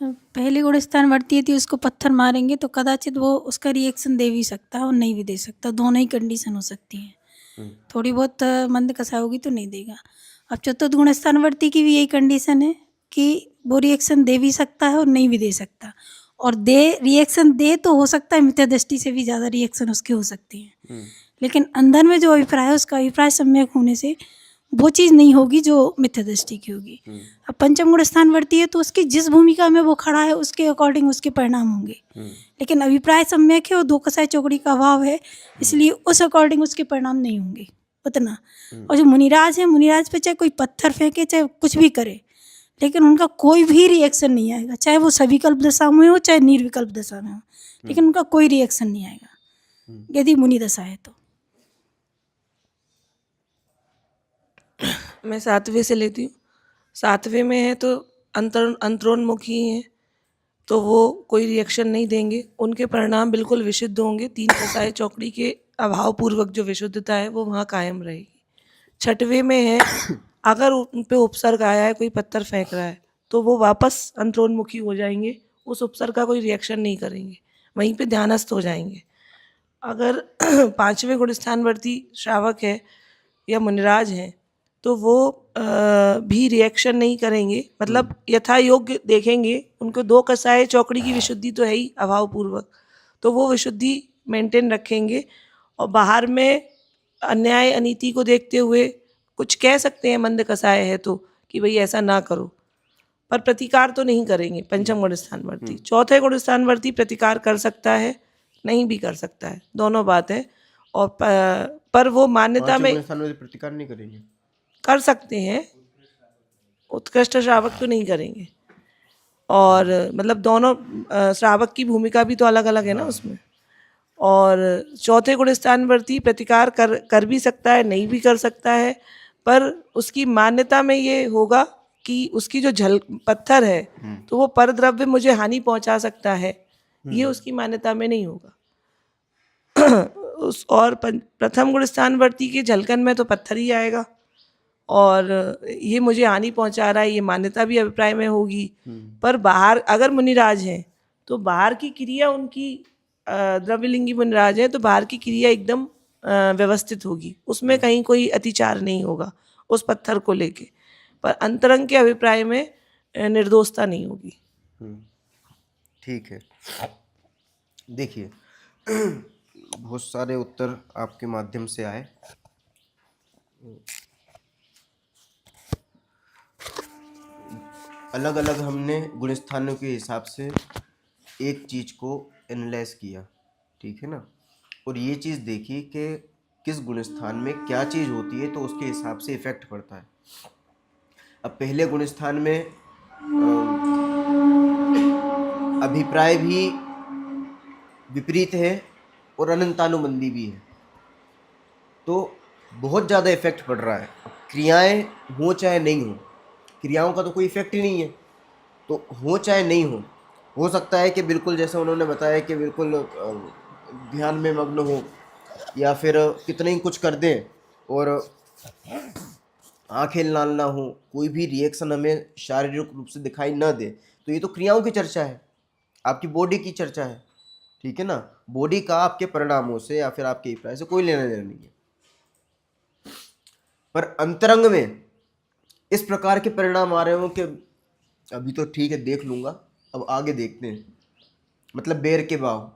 पहले गुण स्थान वर्ती थी, उसको पत्थर मारेंगे तो कदाचित वो उसका रिएक्शन दे भी सकता है और नहीं भी दे सकता, दोनों ही कंडीशन हो सकती हैं। थोड़ी बहुत मंद कसा होगी तो नहीं देगा। अब चतुर्थ गुण स्थान वर्ती की भी यही कंडीशन है कि वो रिएक्शन दे भी सकता है और नहीं भी दे सकता, और रिएक्शन दे तो हो सकता है, मिथ्या दृष्टि से भी ज़्यादा रिएक्शन उसके हो सकती हैं, लेकिन अंदर में जो अभिप्राय है उसका अभिप्राय सम्यक होने से वो चीज़ नहीं होगी जो मिथ्या दृष्टि की होगी। अब पंचम गुण स्थान वर्ती है तो उसकी जिस भूमिका में वो खड़ा है उसके अकॉर्डिंग उसके परिणाम होंगे, लेकिन अभिप्राय सम्यक है और दो कसाई चौकड़ी का अभाव है, इसलिए उस अकॉर्डिंग उसके परिणाम नहीं होंगे उतना। और जो मुनिराज है, मुनिराज पे चाहे कोई पत्थर फेंके, चाहे कुछ भी करे, लेकिन उनका कोई भी रिएक्शन नहीं आएगा, चाहे वो सविकल्प दशा में हो चाहे निर्विकल्प दशा में हो, लेकिन उनका कोई रिएक्शन नहीं आएगा यदि मुनि दशा है तो। मैं सातवें से लेती हूँ। सातवें में है तो अंतरोन्मुखी हैं, तो वो कोई रिएक्शन नहीं देंगे, उनके परिणाम बिल्कुल विशुद्ध होंगे। तीन कसाई चौकड़ी के अभाव पूर्वक जो विशुद्धता है वो वहाँ कायम रहेगी। छठवें में है, अगर उन पे उपसर्ग आया है, कोई पत्थर फेंक रहा है, तो वो वापस अंतरोन्मुखी हो जाएंगे, उस उपसर्ग का कोई रिएक्शन नहीं करेंगे, वहीं पे ध्यानस्थ हो जाएंगे। अगर पांचवें गुण स्थानवर्ती श्रावक है या मुनिराज हैं तो वो भी रिएक्शन नहीं करेंगे, मतलब यथा योग्य देखेंगे। उनको दो कसाए चौकड़ी की विशुद्धि तो है ही अभाव पूर्वक, तो वो विशुद्धि मेंटेन रखेंगे, और बाहर में अन्याय अनीति को देखते हुए कुछ कह सकते हैं मंद कसाय है तो कि भाई ऐसा ना करो, पर प्रतिकार तो नहीं करेंगे। पंचम गुण स्थानवर्ती। चौथे गुण स्थानवर्ती प्रतिकार कर सकता है, नहीं भी कर सकता है, दोनों बात है। और पर वो मान्यता में प्रतिकार नहीं करेंगे, कर सकते हैं, उत्कृष्ट श्रावक तो नहीं करेंगे। और मतलब दोनों श्रावक की भूमिका भी तो अलग अलग है ना उसमें। और चौथे गुण स्थानवर्ती प्रतिकार कर भी सकता है, नहीं भी कर सकता है, पर उसकी मान्यता में ये होगा कि उसकी जो पत्थर है तो वो परद्रव्य मुझे हानि पहुंचा सकता है, ये उसकी मान्यता में नहीं होगा। और प्रथम गुण स्थानवर्ती के झलकन में तो पत्थर ही आएगा, और ये मुझे हानि पहुंचा रहा है, ये मान्यता भी अभिप्राय में होगी। पर बाहर अगर मुनिराज हैं तो बाहर की क्रिया उनकी द्रव्यलिंगी मुनिराज है तो बाहर की क्रिया एकदम व्यवस्थित होगी, उसमें कहीं कोई अतिचार नहीं होगा उस पत्थर को लेके, पर अंतरंग के अभिप्राय में निर्दोषता नहीं होगी। ठीक है। देखिए, बहुत सारे उत्तर आपके माध्यम से आए। अलग अलग हमने गुण स्थानों के हिसाब से एक चीज़ को एनालाइज किया, ठीक है ना, और ये चीज़ देखी कि किस गुण स्थान में क्या चीज़ होती है तो उसके हिसाब से इफेक्ट पड़ता है। अब पहले गुण स्थान में अभिप्राय भी विपरीत है और अनंतानुबंधी भी है, तो बहुत ज़्यादा इफेक्ट पड़ रहा है। क्रियाएं हो चाहे नहीं हो, क्रियाओं का तो कोई इफेक्ट ही नहीं है, तो हो चाहे नहीं हो सकता है कि बिल्कुल जैसे उन्होंने बताया कि बिल्कुल ध्यान में मग्न हो, या फिर कितने ही कुछ कर दें और आंखें लाल ना हो, कोई भी रिएक्शन हमें शारीरिक रूप से दिखाई ना दे, तो ये तो क्रियाओं की चर्चा है, आपकी बॉडी की चर्चा है, ठीक है ना। बॉडी का आपके परिणामों से या फिर आपके अभिप्राय से कोई लेना देना नहीं है। पर अंतरंग में इस प्रकार के परिणाम आ रहे हो कि अभी तो ठीक है देख लूँगा, अब आगे देखते हैं, मतलब बेर के भाव,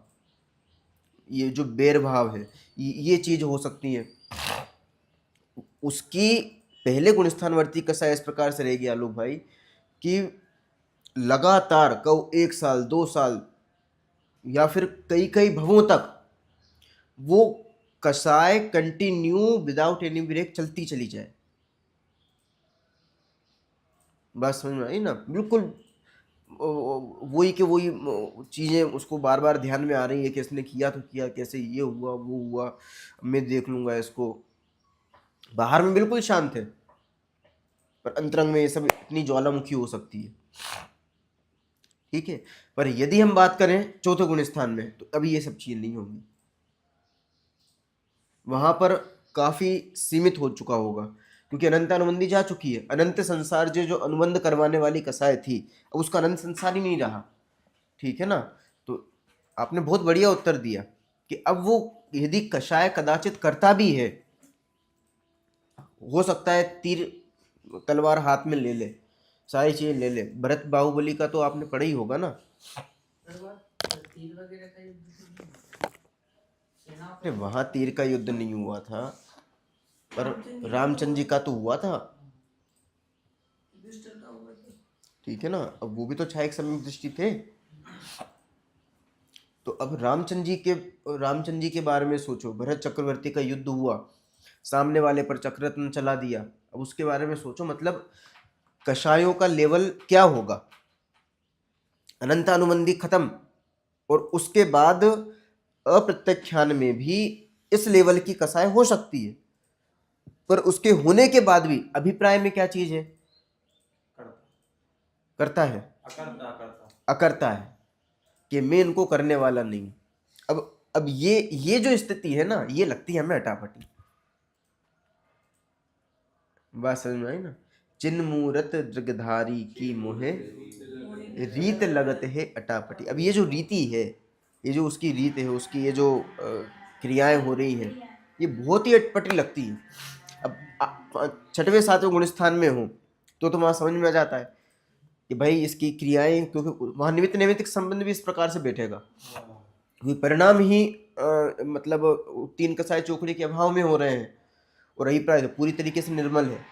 ये जो बेर भाव है ये चीज़ हो सकती है। उसकी पहले गुणस्थानवर्ती कसा इस प्रकार से रहेगी आलोक भाई कि लगातार कहो 1 साल 2 साल या फिर कई कई भवों तक वो कसाय कंटिन्यू विदाउट एनी ब्रेक चलती चली जाए। बात समझ में आई ना, बिल्कुल वही के वही चीज़ें उसको बार बार ध्यान में आ रही है कि इसने किया तो किया, कैसे ये हुआ वो हुआ, मैं देख लूँगा इसको। बाहर में बिल्कुल शांत है, पर अंतरंग में ये सब इतनी ज्वालामुखी हो सकती है। ठीक है, पर यदि हम बात करें चौथे गुण स्थान में, तो अभी ये सब चीज़ें नहीं होंगी। वहाँ पर काफ़ी सीमित हो चुका होगा, क्योंकि अनंत अनुबंधी जा चुकी है। अनंत संसार जो अनुबंध करवाने वाली कसाय थी, अब उसका अनंत संसार ही नहीं रहा। ठीक है ना, तो आपने बहुत बढ़िया उत्तर दिया कि अब वो यदि कषाय कदाचित करता भी है, हो सकता है तीर तलवार हाथ में ले ले, सारी चीजें ले ले। भरत बाहुबली का तो आपने पढ़ा ही होगा ना। अरे वहां तीर का युद्ध नहीं हुआ था, पर रामचंद्र जी का तो हुआ था। ठीक है ना, अब वो भी तो छायक सम्यक दृष्टि थे। तो अब रामचंद्र जी के बारे में सोचो। भरत चक्रवर्ती का युद्ध हुआ, सामने वाले पर चक्ररत्न चला दिया। अब उसके बारे में सोचो, मतलब कषायों का लेवल क्या होगा। अनंत अनुबंधी खत्म, और उसके बाद अप्रत्यक्षान में भी इस लेवल की कसाय हो सकती है, पर उसके होने के बाद भी अभिप्राय में क्या चीज है? करता है, अकर्ता है, कि मैं इनको करने वाला नहीं। अब ये जो स्थिति है ना, ये लगती है हमें अटापटी। बात समझ में आई ना? चिन्ह मूरत दृगधारी की मोहे रीत लगत है अटापटी। अब ये जो रीति है, ये जो उसकी रीत है, उसकी ये जो क्रियाएं हो रही हैं, ये बहुत ही अटपटी लगती है। अब छठवें सातवें गुण स्थान में हो तो वहाँ समझ में आ जाता है कि भाई इसकी क्रियाएं, क्योंकि वहाँ निमित्त नैमित्तिक संबंध भी इस प्रकार से बैठेगा। परिणाम ही मतलब तीन कसाय चौकड़ी के अभाव में हो रहे हैं, और अभिप्राय तो पूरी तरीके से निर्मल है।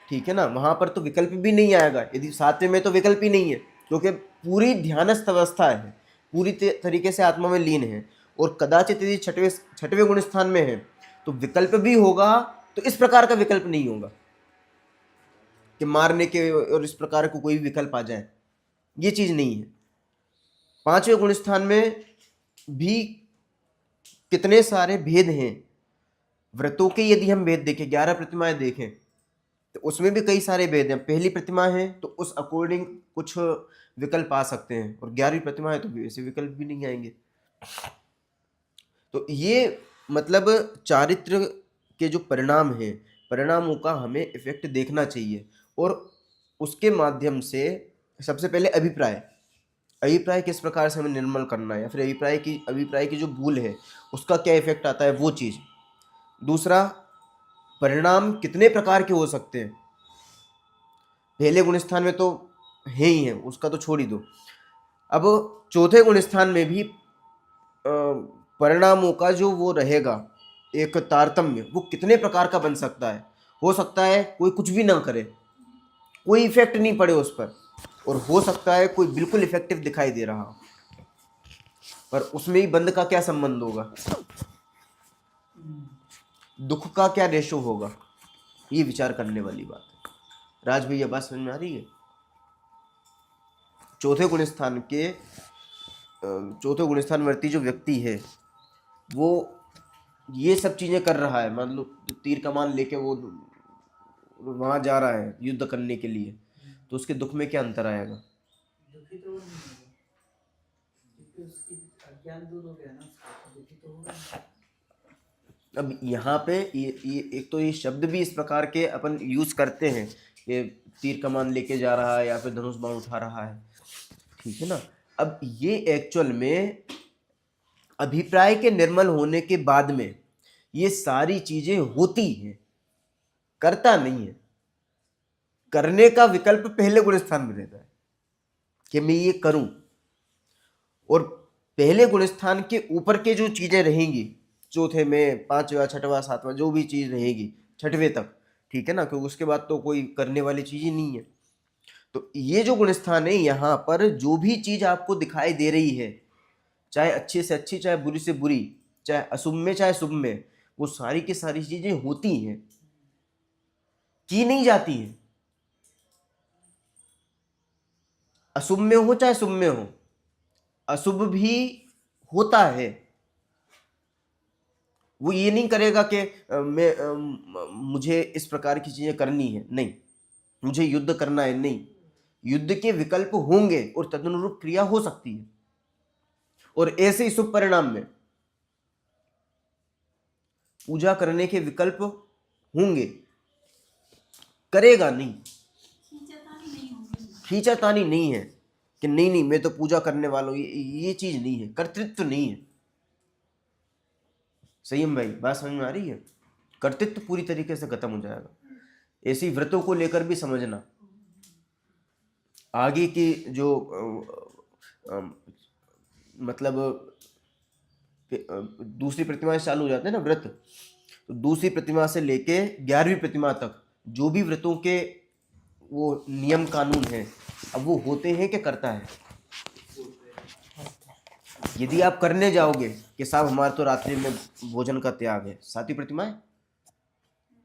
ठीक है ना, वहाँ पर तो विकल्प भी नहीं आएगा। यदि सातवें में तो विकल्प ही नहीं है, क्योंकि पूरी ध्यानस्थ अवस्था है, पूरी तरीके से आत्मा में लीन है। और कदाचित यदि छठवें गुण स्थान में है तो विकल्प भी होगा, तो इस प्रकार का विकल्प नहीं होगा कि मारने के और इस प्रकार को कोई विकल्प आ जाए, ये चीज नहीं है। पांचवें गुण स्थान में भी कितने सारे भेद हैं। व्रतों के यदि हम भेद देखें, 11 प्रतिमाएं देखें, तो उसमें भी कई सारे भेद हैं। पहली प्रतिमा है तो उस अकॉर्डिंग कुछ विकल्प आ सकते हैं, और 11वीं प्रतिमा है तो ऐसे विकल्प भी नहीं आएंगे। तो ये मतलब चारित्र के जो परिणाम हैं, परिणामों का हमें इफेक्ट देखना चाहिए, और उसके माध्यम से सबसे पहले अभिप्राय किस प्रकार से हमें निर्मल करना है, या फिर अभिप्राय की जो भूल है उसका क्या इफेक्ट आता है, वो चीज़। दूसरा, परिणाम कितने प्रकार के हो सकते हैं। पहले गुण स्थान में तो है ही है, उसका तो छोड़ ही दो। अब चौथे गुण स्थान में भी परिणामों का जो वो रहेगा एक तारतम्य, वो कितने प्रकार का बन सकता है। हो सकता है कोई कुछ भी ना करे, कोई इफेक्ट नहीं पड़े उस पर, और हो सकता है कोई बिल्कुल इफेक्टिव दिखाई दे रहा हो, पर उसमें ही बंद का क्या संबंध होगा, दुख का क्या रेशो होगा, ये विचार करने वाली बात है। राज भैया बात समझ में आ रही है? चौथे गुणस्थानवर्ती जो व्यक्ति है, वो ये सब चीजें कर रहा है, मान लो तीर कमान लेके वो वहां जा रहा है युद्ध करने के लिए, तो उसके दुख में क्या अंतर आएगा? दुखी तो नहीं होगा, क्योंकि उसकी अज्ञान दूर हो गया ना, दुखी तो होगा। अब यहाँ पे ये एक तो ये शब्द भी इस प्रकार के अपन यूज करते हैं, ये तीर कमान लेके जा रहा है या फिर धनुष बाण उठा रहा है। ठीक है ना, अब ये एक्चुअल में अभिप्राय के निर्मल होने के बाद में ये सारी चीजें होती हैं, करता नहीं है। करने का विकल्प पहले गुण स्थान में रहता है कि मैं ये करूं, और पहले गुण स्थान के ऊपर के जो चीजें रहेंगी, चौथे में, पांचवा, छठवा, सातवां, जो भी चीज रहेगी छठवें तक, ठीक है ना, क्योंकि उसके बाद तो कोई करने वाली चीज ही नहीं है। तो ये जो गुण स्थान है, यहाँ पर जो भी चीज आपको दिखाई दे रही है, चाहे अच्छे से अच्छी, चाहे बुरी से बुरी, चाहे अशुभ में चाहे शुभ में, वो सारी की सारी चीजें होती हैं, की नहीं जाती हैं। अशुभ में हो चाहे शुभ में हो, अशुभ भी होता है। वो ये नहीं करेगा कि मुझे इस प्रकार की चीजें करनी है, नहीं, मुझे युद्ध करना है, नहीं। युद्ध के विकल्प होंगे और तदनुरूप क्रिया हो सकती है। और ऐसे ही शुभ परिणाम में पूजा करने के विकल्प होंगे, करेगा नहीं, खींचातानी नहीं है कि नहीं नहीं मैं तो पूजा करने वाला हूं, ये चीज नहीं है, कर्तृत्व नहीं है। संयम भाई, बात समझ में आ रही है? कर्तृत्व पूरी तरीके से खत्म हो जाएगा। ऐसी व्रतों को लेकर भी समझना, आगे की जो मतलब दूसरी प्रतिमा से चालू हो जाते हैं ना व्रत, तो दूसरी प्रतिमा से लेके 11वीं प्रतिमा तक जो भी व्रतों के वो नियम कानून हैं, अब वो होते हैं कि करता है। यदि आप करने जाओगे कि साहब हमारा तो रात्रि में भोजन का त्याग है, 7वीं प्रतिमा है,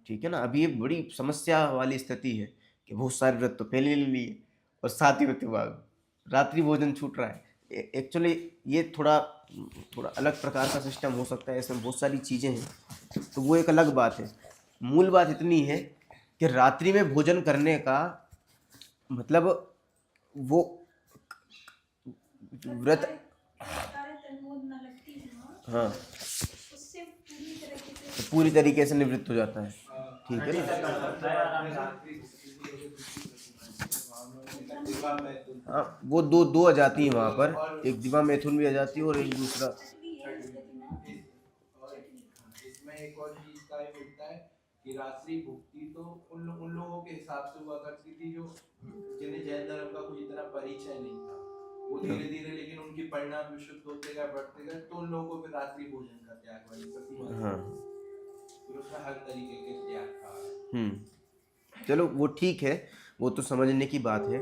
ठीक है ना। अभी ये बड़ी समस्या वाली स्थिति है कि बहुत सारे व्रत तो पहले ले लिए और 7वीं प्रतिमा रात्रि भोजन छूट रहा है। एक्चुअली ये थोड़ा अलग प्रकार का सिस्टम हो सकता है, इसमें बहुत सारी चीज़ें हैं, तो वो एक अलग बात है। मूल बात इतनी है कि रात्रि में भोजन करने का मतलब वो व्रत, हाँ, पूरी तरीके से निवृत्त हो जाता है, ठीक है ना। हाँ, वो दो आ जाती है वहाँ पर, एक दिवा मैथुन भी आ जाती है और एक दूसरा। इसमें एक और चीज का ये मिलता है कि रात्रि भुक्ति तो उन लोगों के हिसाब से हुआ करती थी जो जिन्हें जैन धर्म का कोई इतना परिचय नहीं था। वो धीरे धीरे लेकिन उनकी परिणाम विशुद्ध होते गए, बढ़ते गए, तो उन लोगों को फिर रात्रि भोजन का त्याग वाली प्रतिमा, हाँ, फिर उसमें हर तरीके के त्याग था। चलो वो ठीक है, वो तो समझने की बात है।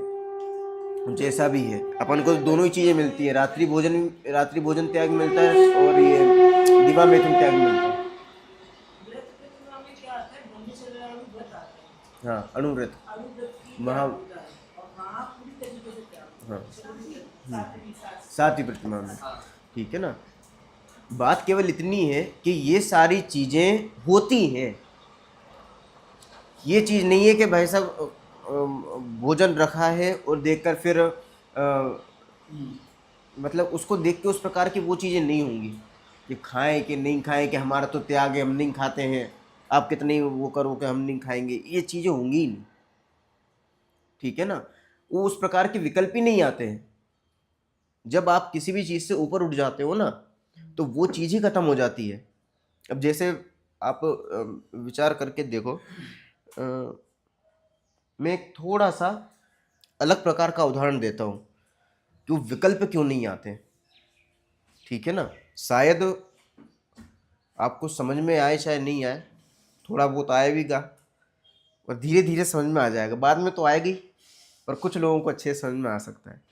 जैसा भी है, अपन को दोनों ही चीज़ें मिलती है, रात्रि भोजन त्याग मिलता है और ये दिवा मैथुन त्याग मिलता है। हाँ, अणुव्रत महा, हाँ, 7वीं प्रतिमा में, ठीक है ना। बात केवल इतनी है कि ये सारी चीज़ें होती हैं, ये चीज़ नहीं है कि भाई साहब भोजन रखा है और देखकर फिर मतलब उसको देख के उस प्रकार की वो चीज़ें नहीं होंगी कि खाएं कि नहीं खाएं, कि हमारा तो त्याग है हम नहीं खाते हैं, आप कितने वो करो कि हम नहीं खाएंगे, ये चीज़ें होंगी ही नहीं, ठीक है ना। वो उस प्रकार के विकल्प ही नहीं आते हैं। जब आप किसी भी चीज़ से ऊपर उठ जाते हो ना, तो वो चीज़ ही खत्म हो जाती है। अब जैसे आप विचार करके देखो, मैं एक थोड़ा सा अलग प्रकार का उदाहरण देता हूँ कि वो विकल्प क्यों नहीं आते, ठीक है ना। शायद आपको समझ में आए चाहे नहीं आए, थोड़ा बहुत आएगा और धीरे धीरे समझ में आ जाएगा, बाद में तो आएगी, पर कुछ लोगों को अच्छे से समझ में आ सकता है।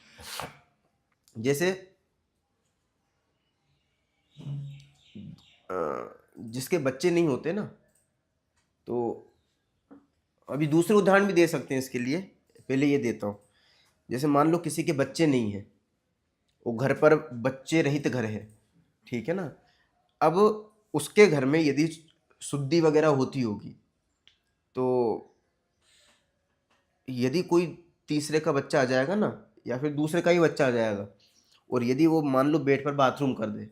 जैसे जिसके बच्चे नहीं होते ना, तो अभी दूसरे उदाहरण भी दे सकते हैं इसके लिए, पहले ये देता हूँ। जैसे मान लो किसी के बच्चे नहीं हैं, वो घर पर बच्चे रहित घर है, ठीक है ना। अब उसके घर में यदि शुद्धि वगैरह होती होगी, तो यदि कोई तीसरे का बच्चा आ जाएगा ना, या फिर दूसरे का ही बच्चा आ जाएगा, और यदि वो मान लो बेड पर बाथरूम कर दे,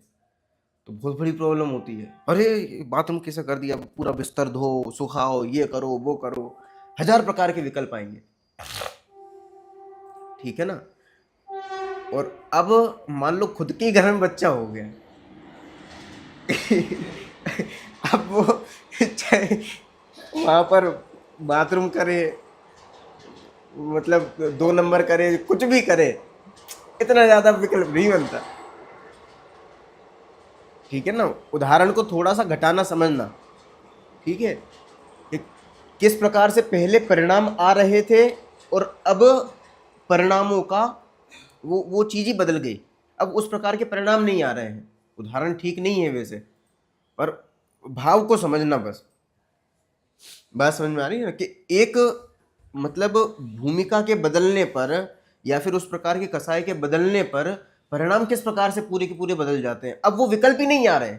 तो बहुत बड़ी प्रॉब्लम होती है। अरे बाथरूम कैसे कर दिया, पूरा बिस्तर धो, सुखाओ, ये करो वो करो, 1000 प्रकार के विकल्प आएंगे, ठीक है ना। और अब मान लो खुद के घर में बच्चा हो गया अब वो चाहे वहाँ पर बाथरूम करे, मतलब 2 नंबर करे, कुछ भी करे, इतना ज़्यादा विकल्प नहीं बनता, ठीक है ना। उदाहरण को थोड़ा सा घटाना समझना, ठीक है, कि किस प्रकार से पहले परिणाम आ रहे थे और अब परिणामों का वो चीज़ ही बदल गई, अब उस प्रकार के परिणाम नहीं आ रहे हैं। उदाहरण ठीक नहीं है वैसे, पर भाव को समझना, बस बात समझ में आ रही है ना, कि एक मतलब भूमिका के बदलने पर या फिर उस प्रकार के कसाय के बदलने पर परिणाम किस प्रकार से पूरे के पूरे बदल जाते हैं। अब वो विकल्प ही नहीं आ रहे।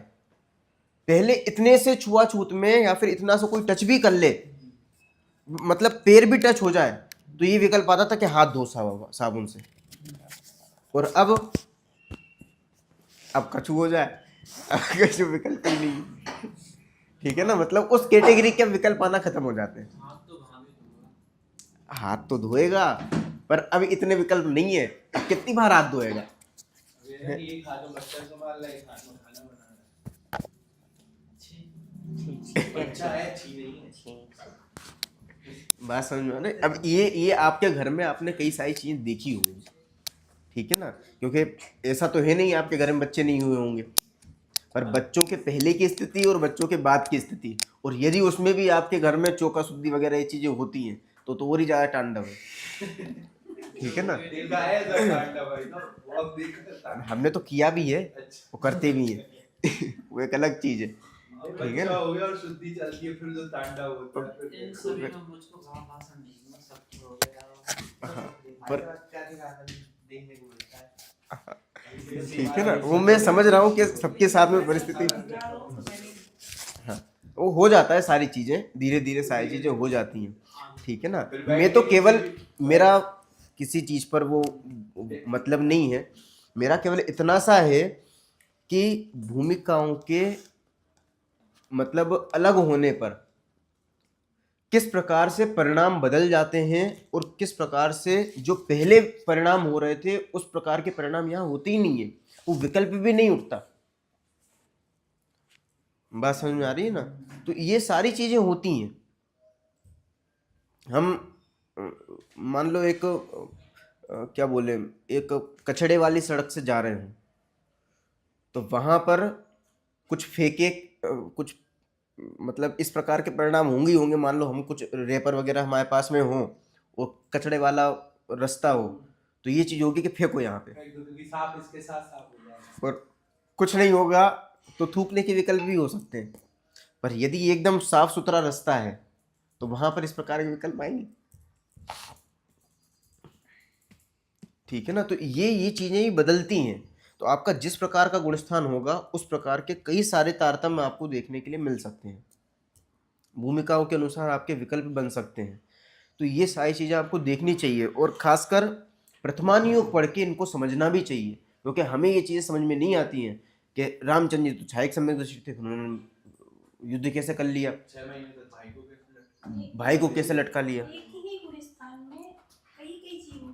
पहले इतने से छुआछूत में या फिर इतना से कोई टच भी कर ले, मतलब पैर भी टच हो जाए, तो ये विकल्प आता था कि हाथ धो साबुन से, और अब कछु हो जाए, अब कछु विकल्प ही नहीं। ठीक है ना, मतलब उस कैटेगरी के विकल्प आना खत्म हो जाते हैं। हाथ तो धोएगा, पर अब इतने विकल्प नहीं है, अब कितनी बार हाथ धोएगा। बात समझ में आ रही? अब ये आपके घर में आपने कई सारी चीजें देखी होंगी, ठीक है ना, क्योंकि ऐसा तो है नहीं आपके घर में बच्चे नहीं हुए होंगे, पर बच्चों के पहले की स्थिति और बच्चों के बाद की स्थिति, और यदि उसमें भी आपके घर में चौका शुद्धि वगैरह ये चीजें होती हैं तो और ही ज्यादा तांडव है। ठीक है ना, हमने तो किया भी है, वो करते भी हैं। वो एक अलग चीज है। ठीक है ना, और शुद्धि चलती है, फिर जो तांडव होता है पर ठीक है ना, वो मैं समझ रहा हूँ कि सबके साथ में परिस्थिति, हाँ, वो हो जाता है, सारी चीजें धीरे धीरे सारी चीजें हो जाती हैं। ठीक है ना, मैं तो केवल, मेरा किसी चीज पर वो मतलब नहीं है, मेरा केवल इतना सा है कि भूमिकाओं के मतलब अलग होने पर किस प्रकार से परिणाम बदल जाते हैं, और किस प्रकार से जो पहले परिणाम हो रहे थे उस प्रकार के परिणाम यहाँ होते ही नहीं है, वो विकल्प भी नहीं उठता। बात समझ में आ रही है ना? तो ये सारी चीजें होती हैं। हम मान लो एक क्या बोले, एक कचड़े वाली सड़क से जा रहे हैं, तो वहां पर कुछ फेंके, कुछ मतलब इस प्रकार के परिणाम होंगे। मान लो हम कुछ रेपर वगैरह हमारे पास में हो, वो कचड़े वाला रास्ता हो, तो ये चीज होगी कि फेंको यहाँ पे, और कुछ नहीं होगा तो थूकने के विकल्प भी हो सकते हैं। पर यदि एकदम साफ सुथरा रास्ता है तो वहां पर इस प्रकार के विकल्प आएंगे। ठीक है ना, तो ये चीजें ही बदलती हैं। तो आपका जिस प्रकार का गुणस्थान होगा उस प्रकार के कई सारे तारतम्य आपको देखने के लिए मिल सकते हैं। भूमिकाओं के अनुसार आपके विकल्प बन सकते हैं। तो ये सारी चीज़ें आपको देखनी चाहिए, और खासकर प्रथमान योग पढ़ के इनको समझना भी चाहिए, क्योंकि हमें ये चीज़ें समझ में नहीं आती हैं कि रामचंद्र जी तो छायक सम्यकदर्शी थे, उन्होंने युद्ध कैसे कर लिया, 6 महीने तक भाई को कैसे लटका लिया।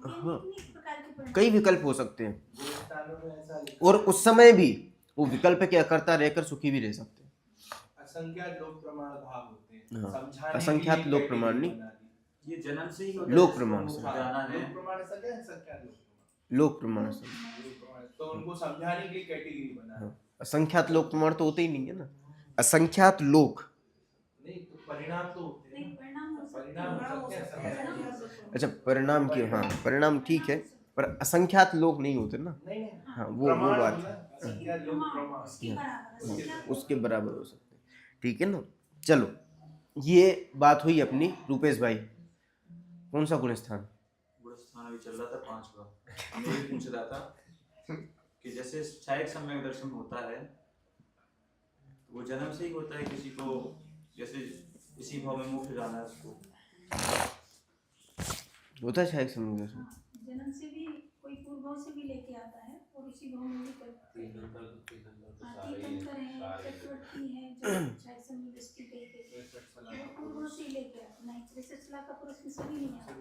हाँ, कई विकल्प हो सकते हैं, और उस समय भी वो विकल्प के अकर्ता रहकर सुखी भी रह सकते हैं। असंख्यात लोक प्रमाण भाव होते हैं। हाँ, समझाने असंख्यात के लिए लोक प्रमाण कैटेगरी नहीं, बना दी। ये जन्म से ही लोक प्रमाण से, लोक प्रमाण ऐसा क्या है? असंख्यात लोक प्रमाण से, लोक प्रमाण, तो उनको समझाने के लिए कैटेगरी बना दी। हाँ, असंख्यात लोक प्रमाण तो होते ही नहीं है ना, असंख्यात लोक, नहीं तो परिणाम तो होते हैं, परिणाम हो सकते हैं। अच्छा परिणाम की, हाँ परिणाम ठीक है, पर असंख्यात लोग नहीं होते ना। नहीं हाँ वो बात है, असंख्यात लोक प्रमाण उसके बराबर हो सकते हैं। ठीक है ना, चलो ये बात हुई अपनी। रूपेश भाई कौन सा गुणस्थान? गुणस्थान अभी चल रहा था 5वां। मैं ये पूछ रहा था कि जैसे छायक सम्यक दर्शन होता है, वो जन्म से ही होता है किसी को, जैसे इसी भाव में मोक्ष जाना है उसको, होता है छायक सम्यक दर्शन? जन्म से भी कोई पूर्वों से भी लेके आता है, और इसी भाव में भी करता है। तीर्थंकर है, चक्रवर्ती है, जो छायक सम्यक दृष्टि कहते हैं, वो पूर्वों से ही लेके आता है। नहीं 63 लाख का पुरुष में सभी नहीं आता।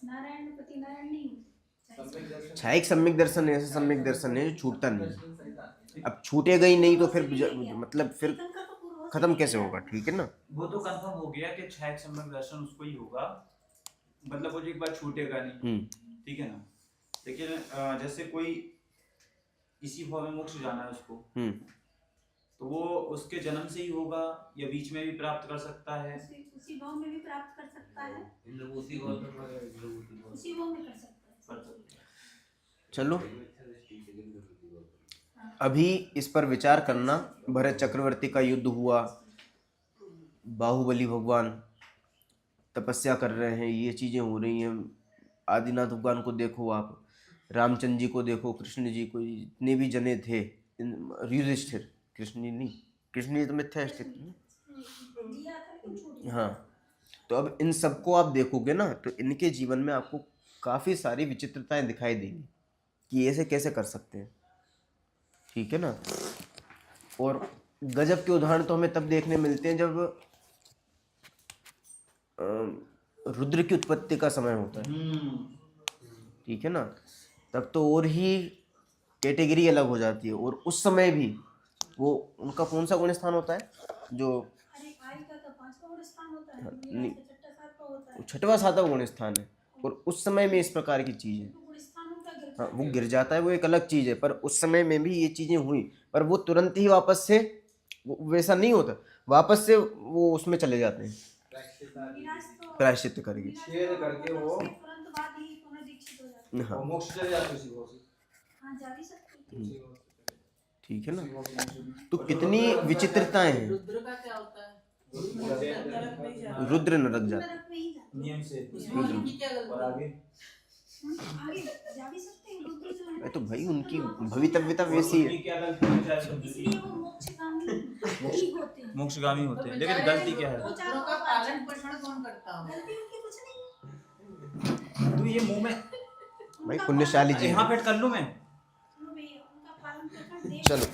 नारायण पति नारायण नहीं होते। छायक सम्यक दर्शन ऐसा सम्यक दर्शन है जो छूटता नहीं। अब छूटेगा ही नहीं तो फिर मतलब फिर खत्म कैसे होगा? ठीक है ना, वो तो कंफर्म हो गया कि छायक सम्यक दर्शन उसको ही होगा, मतलब वो एक बार छूटेगा नहीं, ठीक है ना। लेकिन जैसे कोई इसी भाव में मोक्ष जाना है उसको, तो वो उसके जन्म से ही होगा या बीच में भी प्राप्त कर सकता है? उसी भाव में भी प्राप्त कर सकता है, उसी भाव में कर सकता है। चलो अभी इस पर विचार करना। भरत चक्रवर्ती का युद्ध हुआ, बाहुबली भगवान तपस्या कर रहे हैं, ये चीज़ें हो रही हैं, आदिनाथ भगवान को देखो, आप रामचंद्र जी को देखो, कृष्ण जी को, जितने भी जने थे, युधिष्ठिर, कृष्ण जी नहीं, कृष्ण जी तो मिथ्या स्थिति, हाँ, तो अब इन सबको आप देखोगे ना तो इनके जीवन में आपको काफ़ी सारी विचित्रताएं दिखाई देंगी कि ऐसे कैसे कर सकते हैं, ठीक है ना। और गजब के उदाहरण तो हमें तब देखने मिलते हैं जब रुद्र की उत्पत्ति का समय होता है, ठीक है ना, तब तो और ही कैटेगरी अलग हो जाती है। और उस समय भी वो उनका कौन सा गुण स्थान होता है जो नहीं, छठवां सातवां गुण स्थान है, और उस समय में इस प्रकार की चीज़ है, हाँ वो गिर जाता है, वो एक अलग चीज़ है, पर उस समय में भी ये चीज़ें हुई, पर वो तुरंत ही वापस से वैसा नहीं होता, वापस से वो उसमें चले जाते हैं प्रायश्चित करके, हाँ ठीक है ना। तो कितनी विचित्रताएं हैं। रुद्र का क्या होता है? रुद्र नरक जाता है, उनकी क्या गलती है? अरे तो भाई उनकी भवितव्यता वैसी है, मोक्षगामी होते हैं, लेकिन गलती क्या है? रुद्रों का पालन पोषण कौन करता हो? तो ये मुंह में भाई पुण्यशाली जी यहाँ पेट कर लूँ मैं। चलो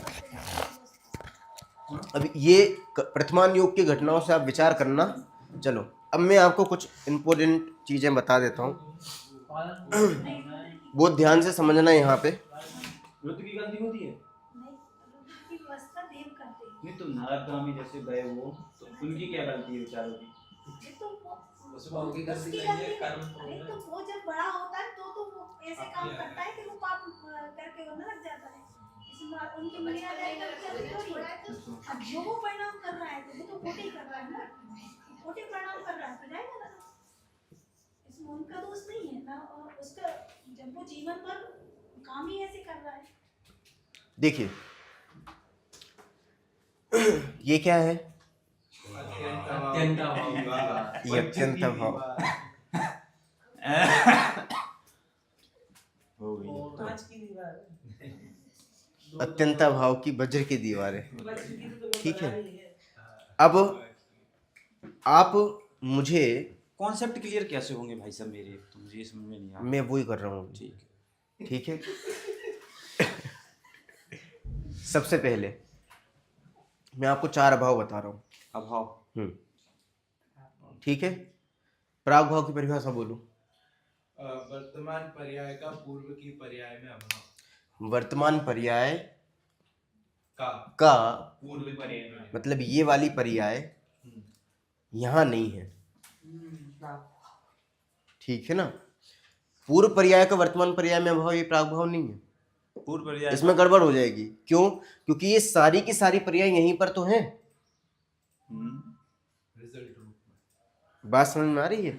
अब ये प्रथमान योग की घटनाओं से आप विचार करना। चलो अब मैं आपको कुछ इम्पोर्टेंट चीज़ें बता देता हूँ, बहुत ध्यान से समझना है यहाँ पे। रुद्र की गलती होती है नहीं, तो नारदगामी जैसे गए वो, तो उनकी क्या गलती है बेचारों की? अरे तो वो जब बड़ा होता है तो वो ऐसे काम करता है कि वो पाप करके वो नरक जाता है, इसमें उनकी मर्यादा अब जो वो परिणाम कर रहा है तो वो तो खोटे ही कर रहा है ना, खोटे परिणाम कर रहा है तो जाएगा ना, इसमें उनका दोष नहीं है ना, और उसका जब वो जीवन भर काम ही ऐसे कर रहा है। देखिए ये क्या है, ये अत्यंत भाव हो गई, अत्यंत भाव की वज्र की दीवार है, ठीक है। अब आप मुझे कॉन्सेप्ट क्लियर कैसे होंगे भाई साहब मेरे, तो मुझे ये समझ में नहीं आ रहा। मैं वही कर रहा हूँ, ठीक ठीक है। सबसे पहले मैं आपको 4 अभाव बता रहा हूँ। अभाव, ठीक है, प्राग भाव की परिभाषा बोलो। वर्तमान पर्याय का पूर्व की पर्याय में अभाव, वर्तमान पर्याय का पूर्व पर्याय मतलब ये वाली पर्याय यहाँ नहीं है, ठीक है ना। पूर्व पर्याय का वर्तमान पर्याय में अभाव, ये प्राग भाव नहीं है, पूर्व पर्याय इसमें गड़बड़ हो जाएगी। क्यों? क्योंकि ये सारी की सारी पर्याय यहीं पर तो हैं। बात समझ में आ रही है?